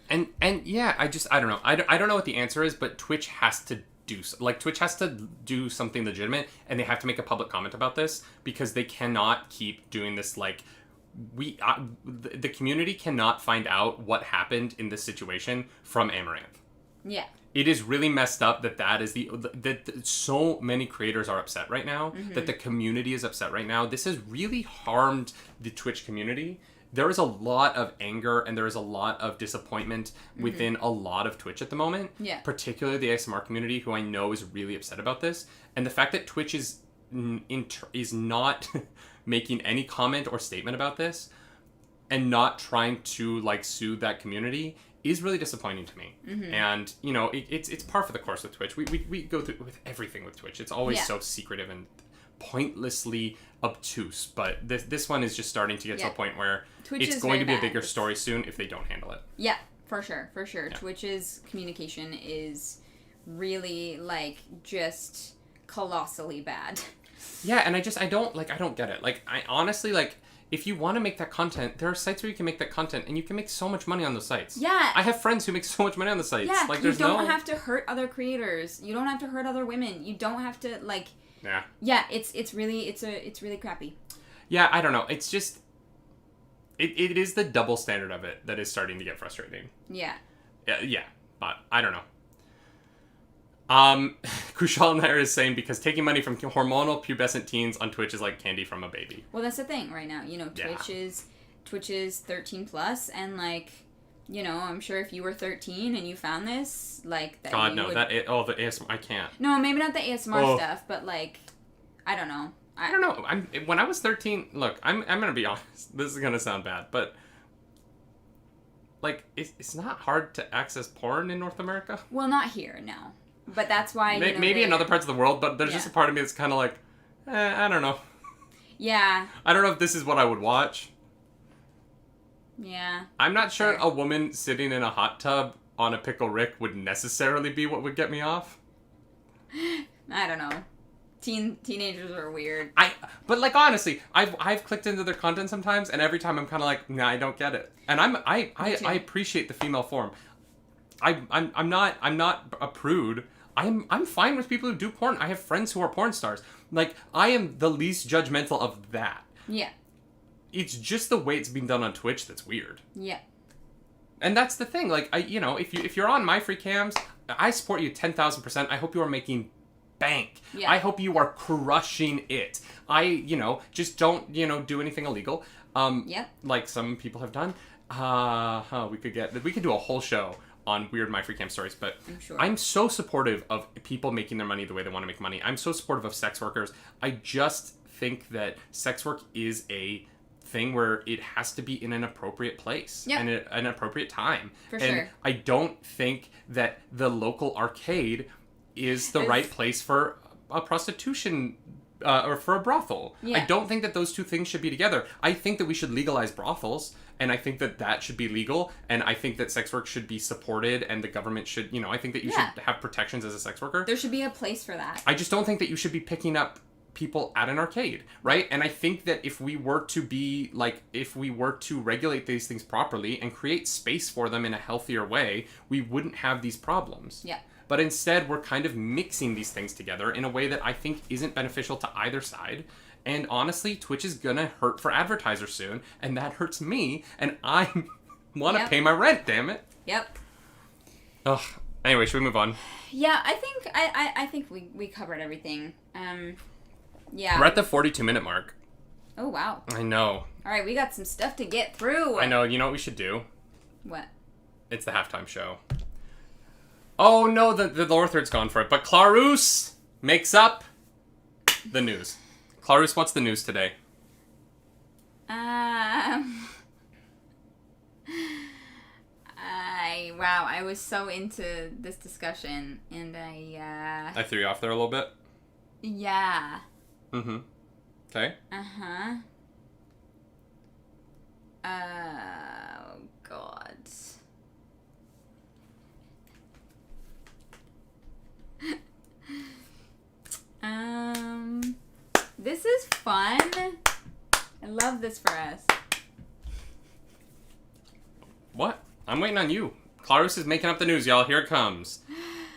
And yeah, I don't know. I don't know what the answer is, but Twitch has to Twitch has to do something legitimate, and they have to make a public comment about this, because they cannot keep doing this. The community cannot find out what happened in this situation from Amouranth. Yeah. It is really messed up that so many creators are upset right now, that the community is upset right now. This has really harmed the Twitch community. There is a lot of anger and there is a lot of disappointment within a lot of Twitch at the moment. Yeah. Particularly the ASMR community, who I know is really upset about this. And the fact that Twitch is not making any comment or statement about this and not trying to soothe that community is really disappointing to me. And it's par for the course with Twitch. We go through with everything with Twitch. It's always so secretive and pointlessly obtuse, but this one is just starting to get to a point where Twitch it's going to be a bigger story soon if they don't handle it. Yeah, for sure. Yeah. Twitch's communication is really just colossally bad. Yeah, and I don't get it. I honestly if you want to make that content, there are sites where you can make that content, and you can make so much money on those sites. Yeah. I have friends who make so much money on the sites. Yeah, you don't have to hurt other creators. You don't have to hurt other women. You don't have to Yeah. Yeah, it's really crappy. Yeah, I don't know. It's just it is the double standard of it that is starting to get frustrating. Yeah. Yeah, but I don't know. Kushal Nair is saying, because taking money from hormonal pubescent teens on Twitch is like candy from a baby. Well, that's the thing right now. Twitch is 13 plus, and I'm sure if you were 13 and you found this, that God, no, the ASMR, I can't. No, maybe not the ASMR stuff, but I don't know. I don't know. When I was 13, look, I'm gonna be honest. This is gonna sound bad, but like it's not hard to access porn in North America. Well, not here, no. But that's why maybe in other parts of the world. But there's just a part of me that's kind of like, I don't know. Yeah. I don't know if this is what I would watch. Yeah. I'm not sure a woman sitting in a hot tub on a pickle Rick would necessarily be what would get me off. I don't know. Teenagers are weird. But like honestly, I've clicked into their content sometimes, and every time I'm kind of like, nah, I don't get it. And I appreciate the female form. I'm not a prude. I'm fine with people who do porn. I have friends who are porn stars. Like I am the least judgmental of that. Yeah. It's just the way it's being done on Twitch that's weird. Yeah. And that's the thing. Like if you're on my free cams, I support you 10,000%. I hope you are making bank. Yeah. I hope you are crushing it. Just don't, do anything illegal. Yep. Like some people have done. We could do a whole show on weird My Free Cam stories, but I'm sure. I'm so supportive of people making their money the way they want to make money. I'm so supportive of sex workers. I just think that sex work is a thing where it has to be in an appropriate place and an appropriate time. For sure. I don't think that the local arcade is the right place for a prostitution or for a brothel. Yeah. I don't think that those two things should be together. I think that we should legalize brothels, and I think that should be legal, and I think that sex work should be supported, and the government should, I think that you should have protections as a sex worker. There should be a place for that. I just don't think that you should be picking up people at an arcade, right? And I think that if we were to regulate these things properly and create space for them in a healthier way, we wouldn't have these problems. Yeah. But instead, we're kind of mixing these things together in a way that I think isn't beneficial to either side. And honestly, Twitch is gonna hurt for advertisers soon, and that hurts me, and I want to pay my rent, damn it. Yep. Ugh. Anyway, should we move on? Yeah, I think we covered everything. Yeah. We're at the 42-minute mark. Oh, wow. I know. All right, we got some stuff to get through. I know. You know what we should do? What? It's the halftime show. Oh, no, the lower third's gone for it. But Claroos makes up the news. Clarus, what's the news today? I was so into this discussion, and I threw you off there a little bit? Yeah. Mm-hmm. Okay. Uh-huh. Oh, God. This is fun. I love this for us. What? I'm waiting on you. Clarus is making up the news, y'all. Here it comes.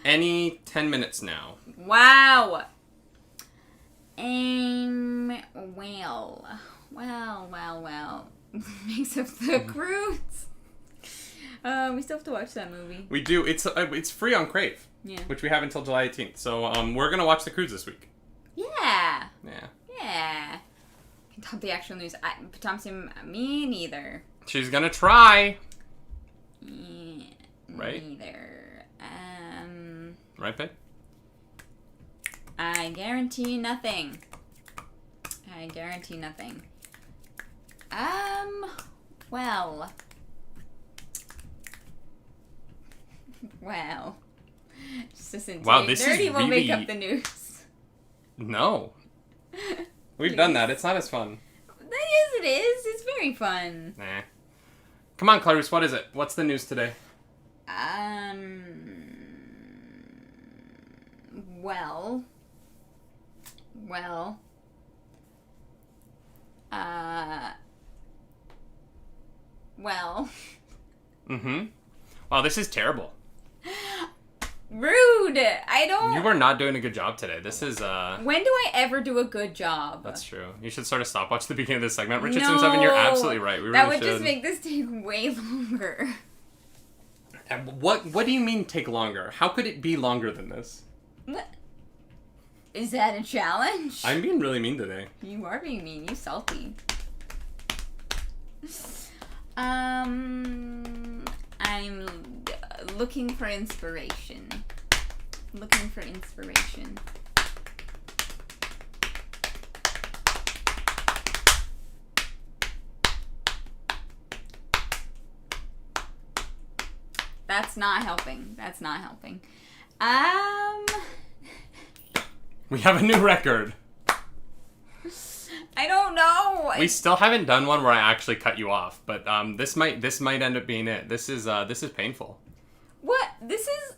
Any 10 minutes now. Wow. Well. Makes up the Croods. We still have to watch that movie. We do. It's free on Crave. Yeah. Which we have until July 18th. So we're gonna watch the Croods this week. Yeah. Yeah. Yeah. Can top the actual news. Me neither. She's gonna try. Yeah, right? Neither. Right, babe? I guarantee nothing. Well. Just listen to wow, me. this Nerdy is will really... make up the news. No. We've done that. It's not as fun. Yes, it is. It's very fun. Nah. Come on, Clarus. What is it? What's the news today? Well. Mm-hmm. Wow, this is terrible. Rude! I don't... You are not doing a good job today. This is, When do I ever do a good job? That's true. You should start a stopwatch at the beginning of this segment. Richard No, Sim 7, you're absolutely right. We that really would just make this take way longer. What do you mean take longer? How could it be longer than this? What? Is that a challenge? I'm being really mean today. You are being mean. You salty. I'm looking for inspiration. That's not helping. That's not helping. We have a new record. I don't know. We still haven't done one where I actually cut you off, but this might end up being it. This is painful. What? This is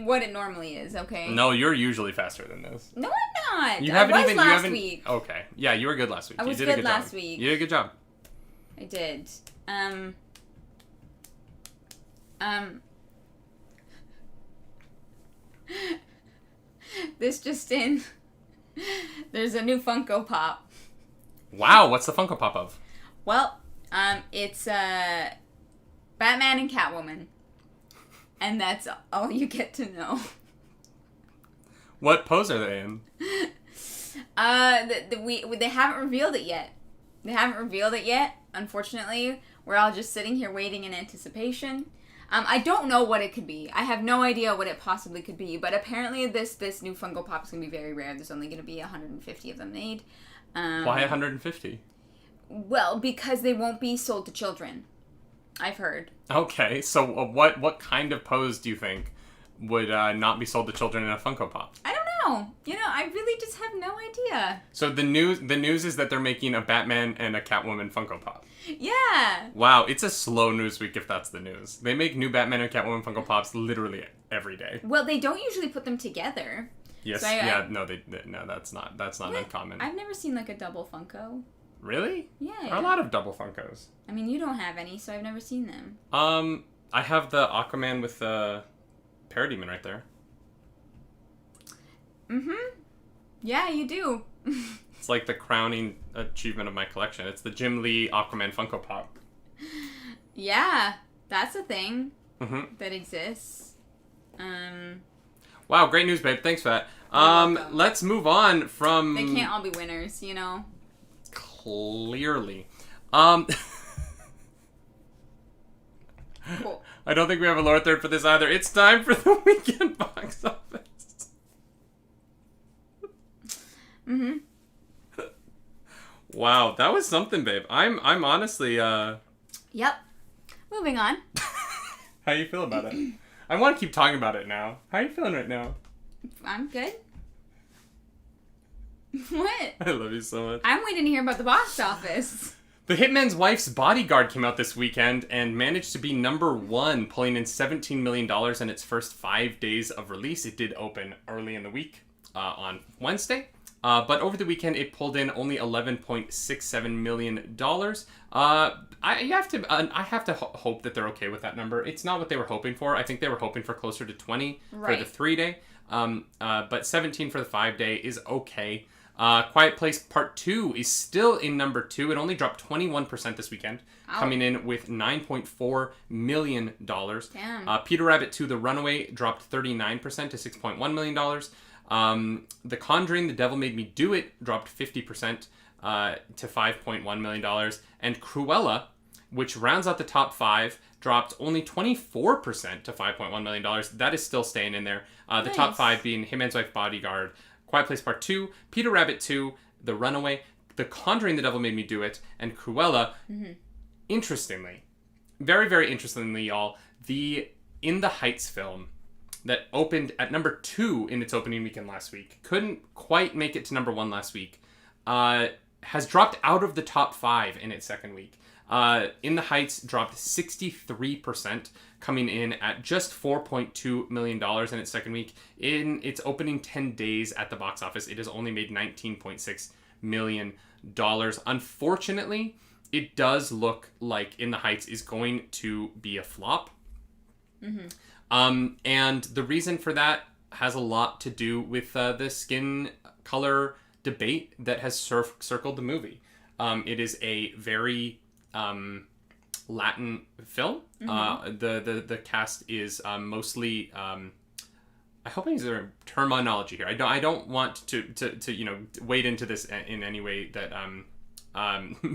what it normally is, okay? No, you're usually faster than this. No, I'm not. You haven't I was even. last You haven't. week. Okay. Yeah, you were good last week. I was you did good a good last job. week. You did a good job. I did. This just in. There's a new Funko Pop. Wow, what's the Funko Pop of? Well, it's Batman and Catwoman. And that's all you get to know. What pose are they in? They haven't revealed it yet. Unfortunately, we're all just sitting here waiting in anticipation. I don't know what it could be. I have no idea what it possibly could be, but apparently this new Funko Pop is going to be very rare. There's only going to be 150 of them made. Why 150? Well, because they won't be sold to children. I've heard. Okay, so what kind of pose do you think would not be sold to children in a Funko Pop? I don't know. I really just have no idea. So the news is that they're making a Batman and a Catwoman Funko Pop. Yeah. Wow, it's a slow news week if that's the news. They make new Batman and Catwoman Funko Pops literally every day. Well, they don't usually put them together. Yes. So no, that's not uncommon. I've never seen like a double Funko. Really? Yeah. There are a lot of double Funkos. I mean, you don't have any, so I've never seen them. I have the Aquaman with the Parademon right there. Mm-hmm. Yeah, you do. It's like the crowning achievement of my collection. It's the Jim Lee Aquaman Funko Pop. Yeah, that's a thing that exists. Wow, great news, babe. Thanks for that. Let's move on from... They can't all be winners, Clearly. Cool. I don't think we have a lower third for this either. It's time for the weekend box office. Mm-hmm. Wow, that was something, babe. I'm honestly, Yep. Moving on. How you feel about it? I want to keep talking about it now. How are you feeling right now? I'm good. What? I love you so much. I'm waiting to hear about the box office. The Hitman's Wife's Bodyguard came out this weekend and managed to be number one, pulling in $17 million in its first 5 days of release. It did open early in the week on Wednesday. But over the weekend, it pulled in only $11.67 million. I have to hope that they're okay with that number. It's not what they were hoping for. I think they were hoping for closer to 20 for the 3 day. But 17 for the 5 day is okay. Quiet Place Part 2 is still in number 2. It only dropped 21% this weekend, coming in with $9.4 million. Damn. Peter Rabbit 2 The Runaway dropped 39% to $6.1 million. The Conjuring The Devil Made Me Do It dropped 50% to $5.1 million. And Cruella, which rounds out the top 5, dropped only 24% to $5.1 million. That is still staying in there. The top 5 being Hitman's Wife Bodyguard, Quiet Place Part 2, Peter Rabbit 2, The Runaway, The Conjuring The Devil Made Me Do It, and Cruella. Mm-hmm. Interestingly, very, very interestingly, y'all, the In the Heights film that opened at number 2 in its opening weekend last week, couldn't quite make it to number 1 last week, has dropped out of the top 5 in its second week. In the Heights dropped 63%, coming in at just $4.2 million in its second week. In its opening 10 days at the box office, it has only made $19.6 million. Unfortunately, it does look like In the Heights is going to be a flop. Mm-hmm. And the reason for that has a lot to do with the skin color debate that has circled the movie. It is a very Latin film. Mm-hmm. The cast is mostly. I hope I'm using the terminology here. I don't want to wade into this in any way that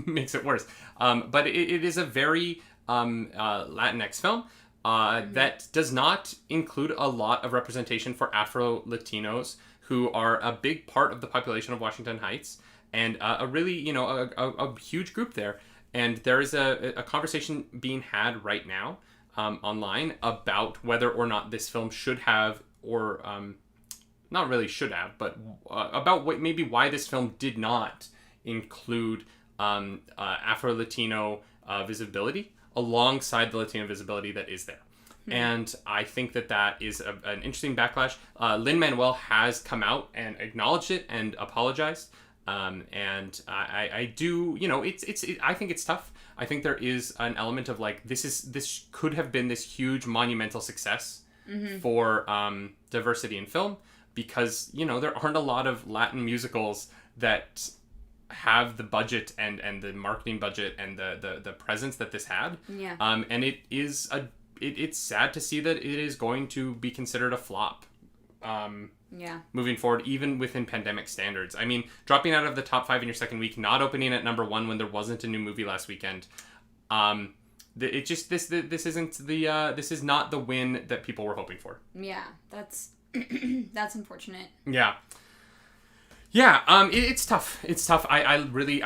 makes it worse. But it is a very Latinx film that does not include a lot of representation for Afro-Latinos, who are a big part of the population of Washington Heights, and a really a huge group there. And there is a conversation being had right now online about whether or not this film should have, or not really should have, but about maybe why this film did not include Afro-Latino visibility alongside the Latino visibility that is there. And I think that is an interesting backlash. Lin-Manuel has come out and acknowledged it and apologized. And I do, I think it's tough. I think there is an element of like, this could have been this huge monumental success for diversity in film, because, there aren't a lot of Latin musicals that have the budget and the marketing budget and the presence that this had. Yeah. And it is it's sad to see that it is going to be considered a flop. Moving forward, even within pandemic standards. I mean, dropping out of the top 5 in your second week, not opening at number 1 when there wasn't a new movie last weekend. This is not the win that people were hoping for. Yeah, that's that's unfortunate. Yeah. It's tough. It's tough. I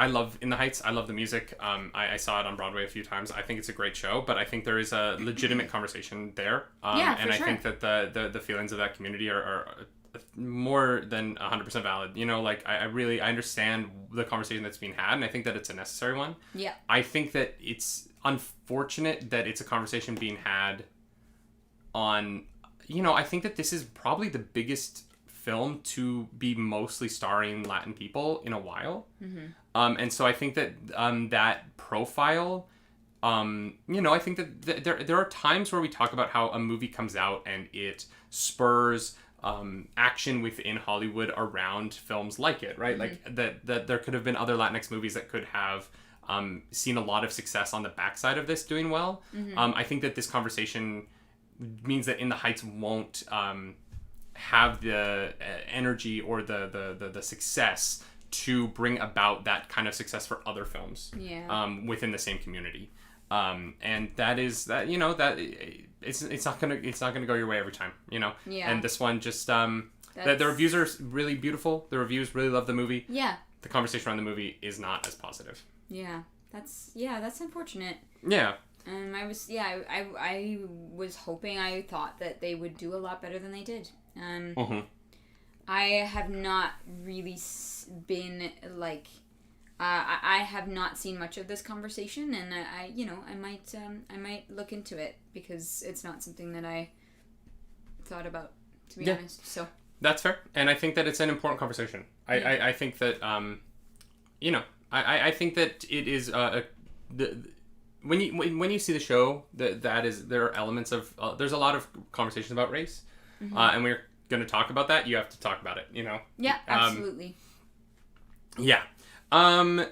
love In the Heights. I love the music. I saw it on Broadway a few times. I think it's a great show, but I think there is a legitimate conversation there. And I think that the feelings of that community are more than 100% valid. I understand the conversation that's being had, and I think that it's a necessary one. Yeah. I think that it's unfortunate that it's a conversation being had on, I think that this is probably the biggest film to be mostly starring Latin people in a while. And so I think that that profile, I think that there are times where we talk about how a movie comes out and it spurs action within Hollywood around films like it, right? Like that there could have been other Latinx movies that could have seen a lot of success on the backside of this doing well. I think that this conversation means that In the Heights won't have the energy or the success to bring about that kind of success for other films within the same community. And that is that, that it's not gonna go your way every time, and this one just the reviews are really beautiful. The reviews really love the movie. The conversation around the movie is not as positive. That's unfortunate. I was hoping, I thought that they would do a lot better than they did. I have not really been like, I have not seen much of this conversation, and I might look into it, because it's not something that I thought about, to be honest. So that's fair, and I think that it's an important conversation. I think that I think that it is when you see the show, there are elements of there's a lot of conversations about race. And we're going to talk about that. You have to talk about it, Yeah, absolutely. I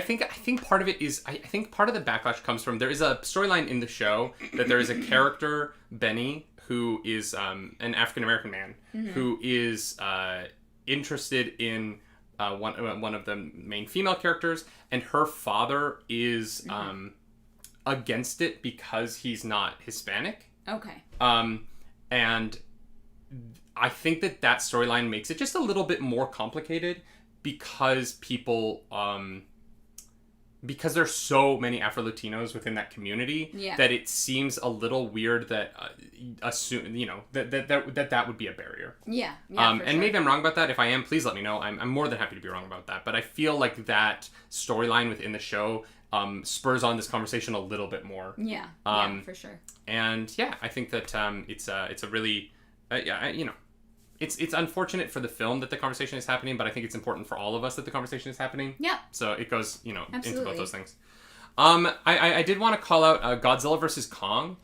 think part of it is, I think part of the backlash comes from, there is a storyline in the show that there is a character, Benny, who is an African-American man who is interested in one of the main female characters, and her father is against it because he's not Hispanic. Okay. And I think that storyline makes it just a little bit more complicated, because people, because there's so many Afro-Latinos within that community, that it seems a little weird that assume, that would be a barrier. And maybe I'm wrong about that. If I am, please let me know. I'm more than happy to be wrong about that. But I feel like that storyline within the show spurs on this conversation a little bit more. For sure. And I think that it's a really, it's unfortunate for the film that the conversation is happening, but I think it's important for all of us that the conversation is happening. So it goes, into both those things. I did want to call out Godzilla vs. Kong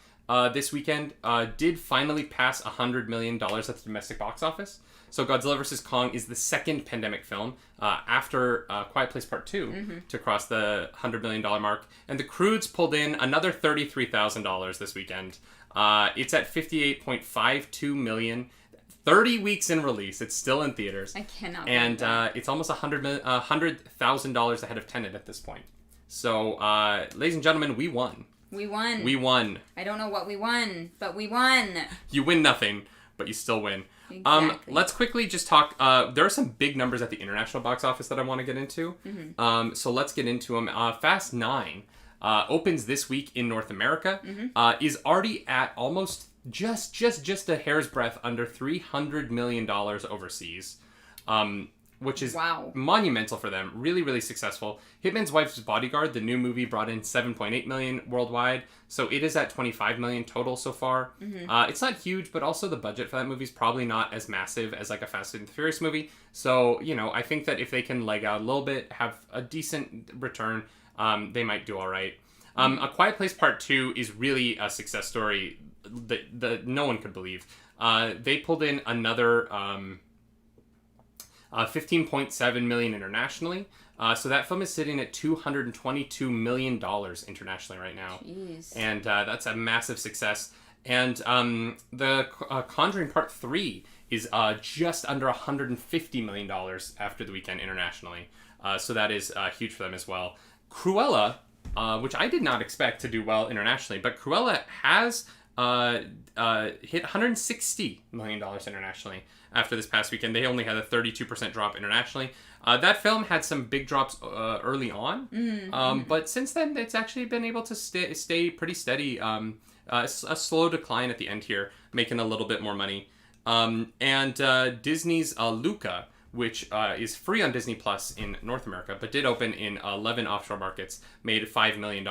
this weekend did finally pass $100 million at the domestic box office. So Godzilla vs. Kong is the second pandemic film after Quiet Place Part 2 to cross the $100 million mark. And the Croods pulled in another $33,000 this weekend. It's at $58.52 million. 30 weeks in release. It's still in theaters. I cannot. And it's almost $100,000 ahead of Tenet at this point. So, ladies and gentlemen, we won. We won. We won. I don't know what we won, but we won. You win nothing, but you still win. Exactly. Let's quickly just talk. There are some big numbers at the international box office that I want to get into. So let's get into them. Fast 9 opens this week in North America, is already at almost just a hair's breadth under $300 million overseas, which is monumental for them. Really, really successful. Hitman's Wife's Bodyguard, the new movie, brought in $7.8 million worldwide, so it is at $25 million total so far. It's not huge, but also the budget for that movie is probably not as massive as like a Fast and the Furious movie. So, you know, I think that if they can leg out a little bit, have a decent return, they might do all right. A Quiet Place Part 2 is really a success story that no one could believe. They pulled in another $15.7 million internationally. So that film is sitting at $222 million internationally right now. Jeez. And that's a massive success. And the Conjuring Part 3 is just under $150 million after the weekend internationally. So that is huge for them as well. Cruella, which I did not expect to do well internationally, but Cruella has hit $160 million internationally after this past weekend. They only had a 32% drop internationally. That film had some big drops early on, but since then it's actually been able to stay pretty steady. A slow decline at the end here, making a little bit more money. And Disney's Luca, which is free on Disney Plus in North America, but did open in 11 offshore markets, made $5 million,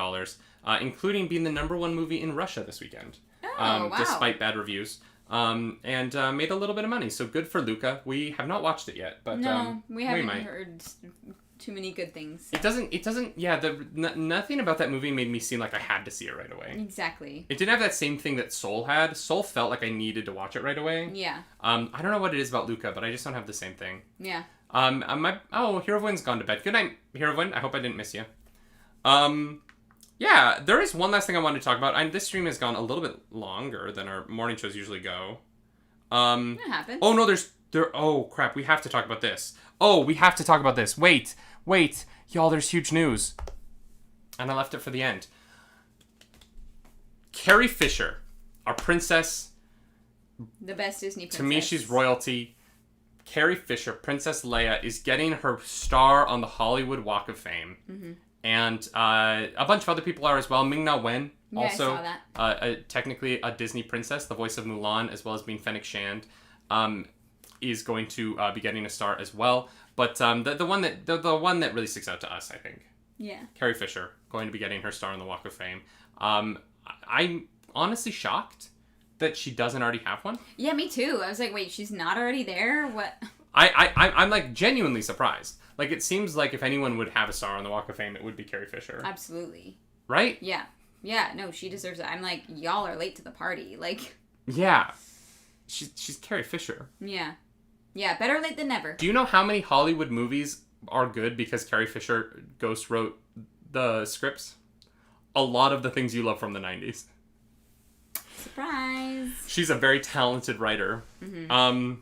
including being the #1 movie in Russia this weekend. Wow. Despite bad reviews. And made a little bit of money. So good for Luca. We have not watched it yet, but we haven't heard too many good things. It doesn't. Yeah, nothing about that movie made me seem like I had to see it right away. Exactly. It didn't have that same thing that Soul had. Soul felt like I needed to watch it right away. Yeah. I don't know what it is about Luca, but I just don't have the same thing. Yeah. Hero of Win's gone to bed. Good night, Hero of Win. I hope I didn't miss you. Yeah, there is one last thing I wanted to talk about. This stream has gone a little bit longer than our morning shows usually go. That happens. Oh no, oh crap, we have to talk about this. Wait, y'all, there's huge news. And I left it for the end. Carrie Fisher, our princess. The best Disney princess. To me, she's royalty. Carrie Fisher, Princess Leia, is getting her star on the Hollywood Walk of Fame. Mm-hmm. And a bunch of other people are as well. Ming-Na Wen, also I saw that. Technically a Disney princess, the voice of Mulan, as well as being Fennec Shand, is going to be getting a star as well. But the one that really sticks out to us, I think. Yeah. Carrie Fisher going to be getting her star on the Walk of Fame. I'm honestly shocked that she doesn't already have one. Yeah, me too. I was like, wait, she's not already there? What? I'm like genuinely surprised. Like, it seems like if anyone would have a star on the Walk of Fame, it would be Carrie Fisher. Absolutely. Right? Yeah. Yeah, no, she deserves it. I'm like, y'all are late to the party. Like. Yeah. She's Carrie Fisher. Yeah. Yeah, better late than never. Do you know how many Hollywood movies are good because Carrie Fisher ghost wrote the scripts? A lot of the things you love from the 90s. Surprise. She's a very talented writer. Mm-hmm.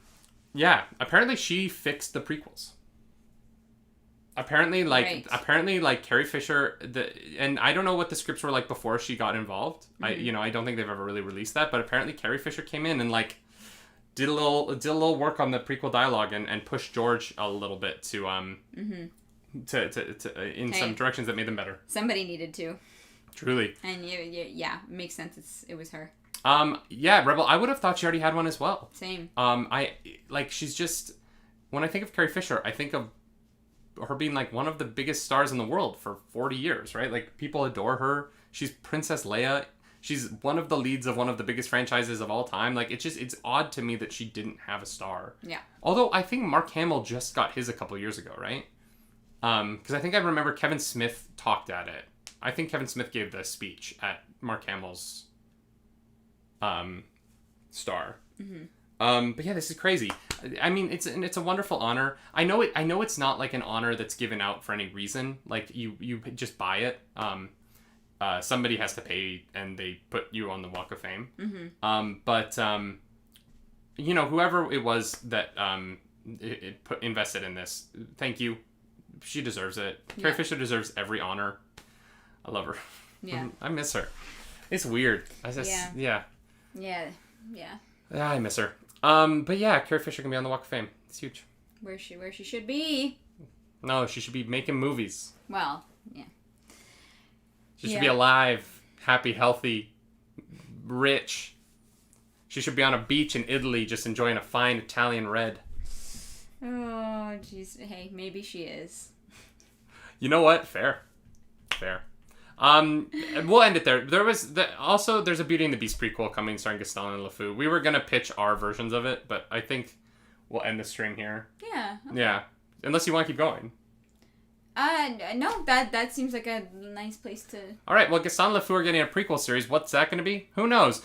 Yeah, apparently she fixed the prequels. Apparently, Carrie Fisher, and I don't know what the scripts were like before she got involved. Mm-hmm. I don't think they've ever really released that, but apparently Carrie Fisher came in and like did a little work on the prequel dialogue and pushed George a little bit to some directions that made them better. Somebody needed to. Truly. And yeah, it makes sense. It was her. Yeah, Rebel. I would have thought she already had one as well. Same. She's just, when I think of Carrie Fisher, I think of her being like one of the biggest stars in the world for 40 years, right? Like, people adore her. She's Princess Leia. She's one of the leads of one of the biggest franchises of all time. Like, it's odd to me that she didn't have a star. Yeah. Although I think Mark Hamill just got his a couple years ago, right? Because I think I remember Kevin Smith talked at it. I think Kevin Smith gave the speech at Mark Hamill's star. Mm-hmm. But yeah, this is crazy. I mean, it's a wonderful honor. I know it's not like an honor that's given out for any reason. Like, you just buy it. Somebody has to pay, and they put you on the Walk of Fame. Mm-hmm. But whoever it was that invested in this, thank you. She deserves it. Yeah. Carrie Fisher deserves every honor. I love her. Yeah. I miss her. It's weird. Yeah. I miss her. But yeah, Carrie Fisher can be on the Walk of Fame. It's huge. Where she should be. No, she should be making movies. Well, yeah. She should be alive, happy, healthy, rich. She should be on a beach in Italy just enjoying a fine Italian red. Oh, jeez. Hey, maybe she is. You know what? Fair. We'll end it there. There's a Beauty and the Beast prequel coming starring Gaston and LeFou. We were going to pitch our versions of it, but I think we'll end the stream here. Yeah. Okay. Yeah. Unless you want to keep going. No, that seems like a nice place to... All right, well, Gaston and LeFou are getting a prequel series. What's that going to be? Who knows?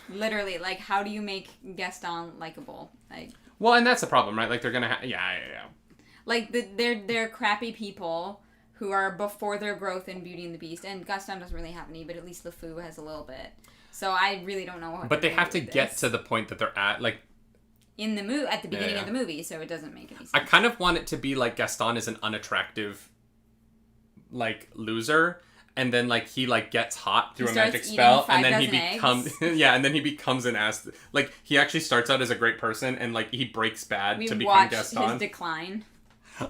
Literally, like, how do you make Gaston likable? Like... Well, and that's the problem, right? Like, they're going to yeah. Like, they're crappy people who are before their growth in Beauty and the Beast, and Gaston doesn't really have any, but at least LeFou has a little bit. So I really don't know what. But they have to get to the point that they're at, like. In the at the beginning of the movie, so it doesn't make any sense. I kind of want it to be like Gaston is an unattractive, like, loser, and then like he like gets hot through a magic spell, and then he becomes and then he becomes an ass. Like, he actually starts out as a great person, and like he breaks bad to become Gaston. His decline.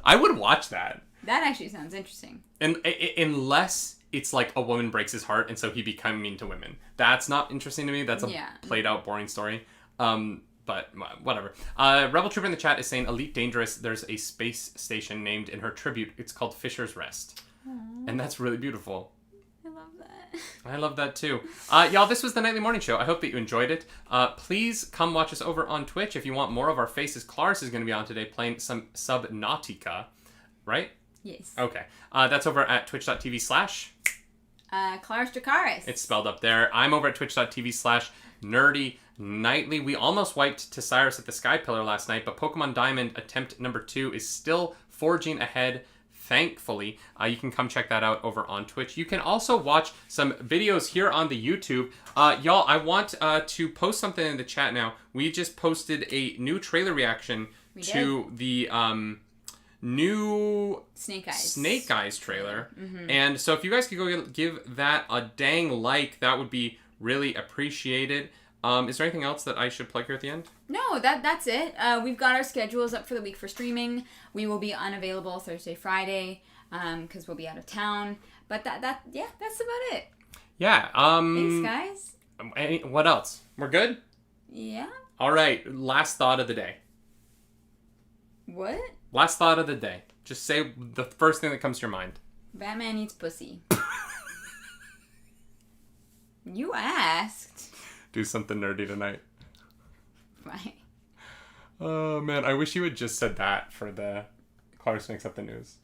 I would watch that. That actually sounds interesting. And unless it's like a woman breaks his heart, and so he become mean to women. That's not interesting to me. That's a played out, boring story. But whatever. Rebel Trooper in the chat is saying, Elite Dangerous, there's a space station named in her tribute. It's called Fisher's Rest. Aww. And that's really beautiful. I love that. I love that too. Y'all, this was the Nightly Morning Show. I hope that you enjoyed it. Please come watch us over on Twitch if you want more of our faces. Clarus is going to be on today playing some Subnautica. Right? Yes. Okay. That's over at twitch.tv/ clarusdracarys. It's spelled up there. I'm over at twitch.tv/ nerdynightly. We almost wiped to Cyrus at the Sky Pillar last night, but Pokemon Diamond attempt number 2 is still forging ahead, thankfully. You can come check that out over on Twitch. You can also watch some videos here on the YouTube. Y'all, I want to post something in the chat now. We just posted a new trailer reaction to the new Snake Eyes trailer. Mm-hmm. And so if you guys could go give that a dang like, that would be really appreciated. Is there anything else that I should plug here at the end? No, that's it. We've got our schedules up for the week for streaming. We will be unavailable Thursday, Friday, because we'll be out of town. But that's about it. Yeah. Thanks, guys. What else? We're good? Yeah. All right. Last thought of the day. What? Last thought of the day. Just say the first thing that comes to your mind. Batman eats pussy. You asked. Do something nerdy tonight. Right. Oh, man. I wish you had just said that for the Clarus Makes Up the News.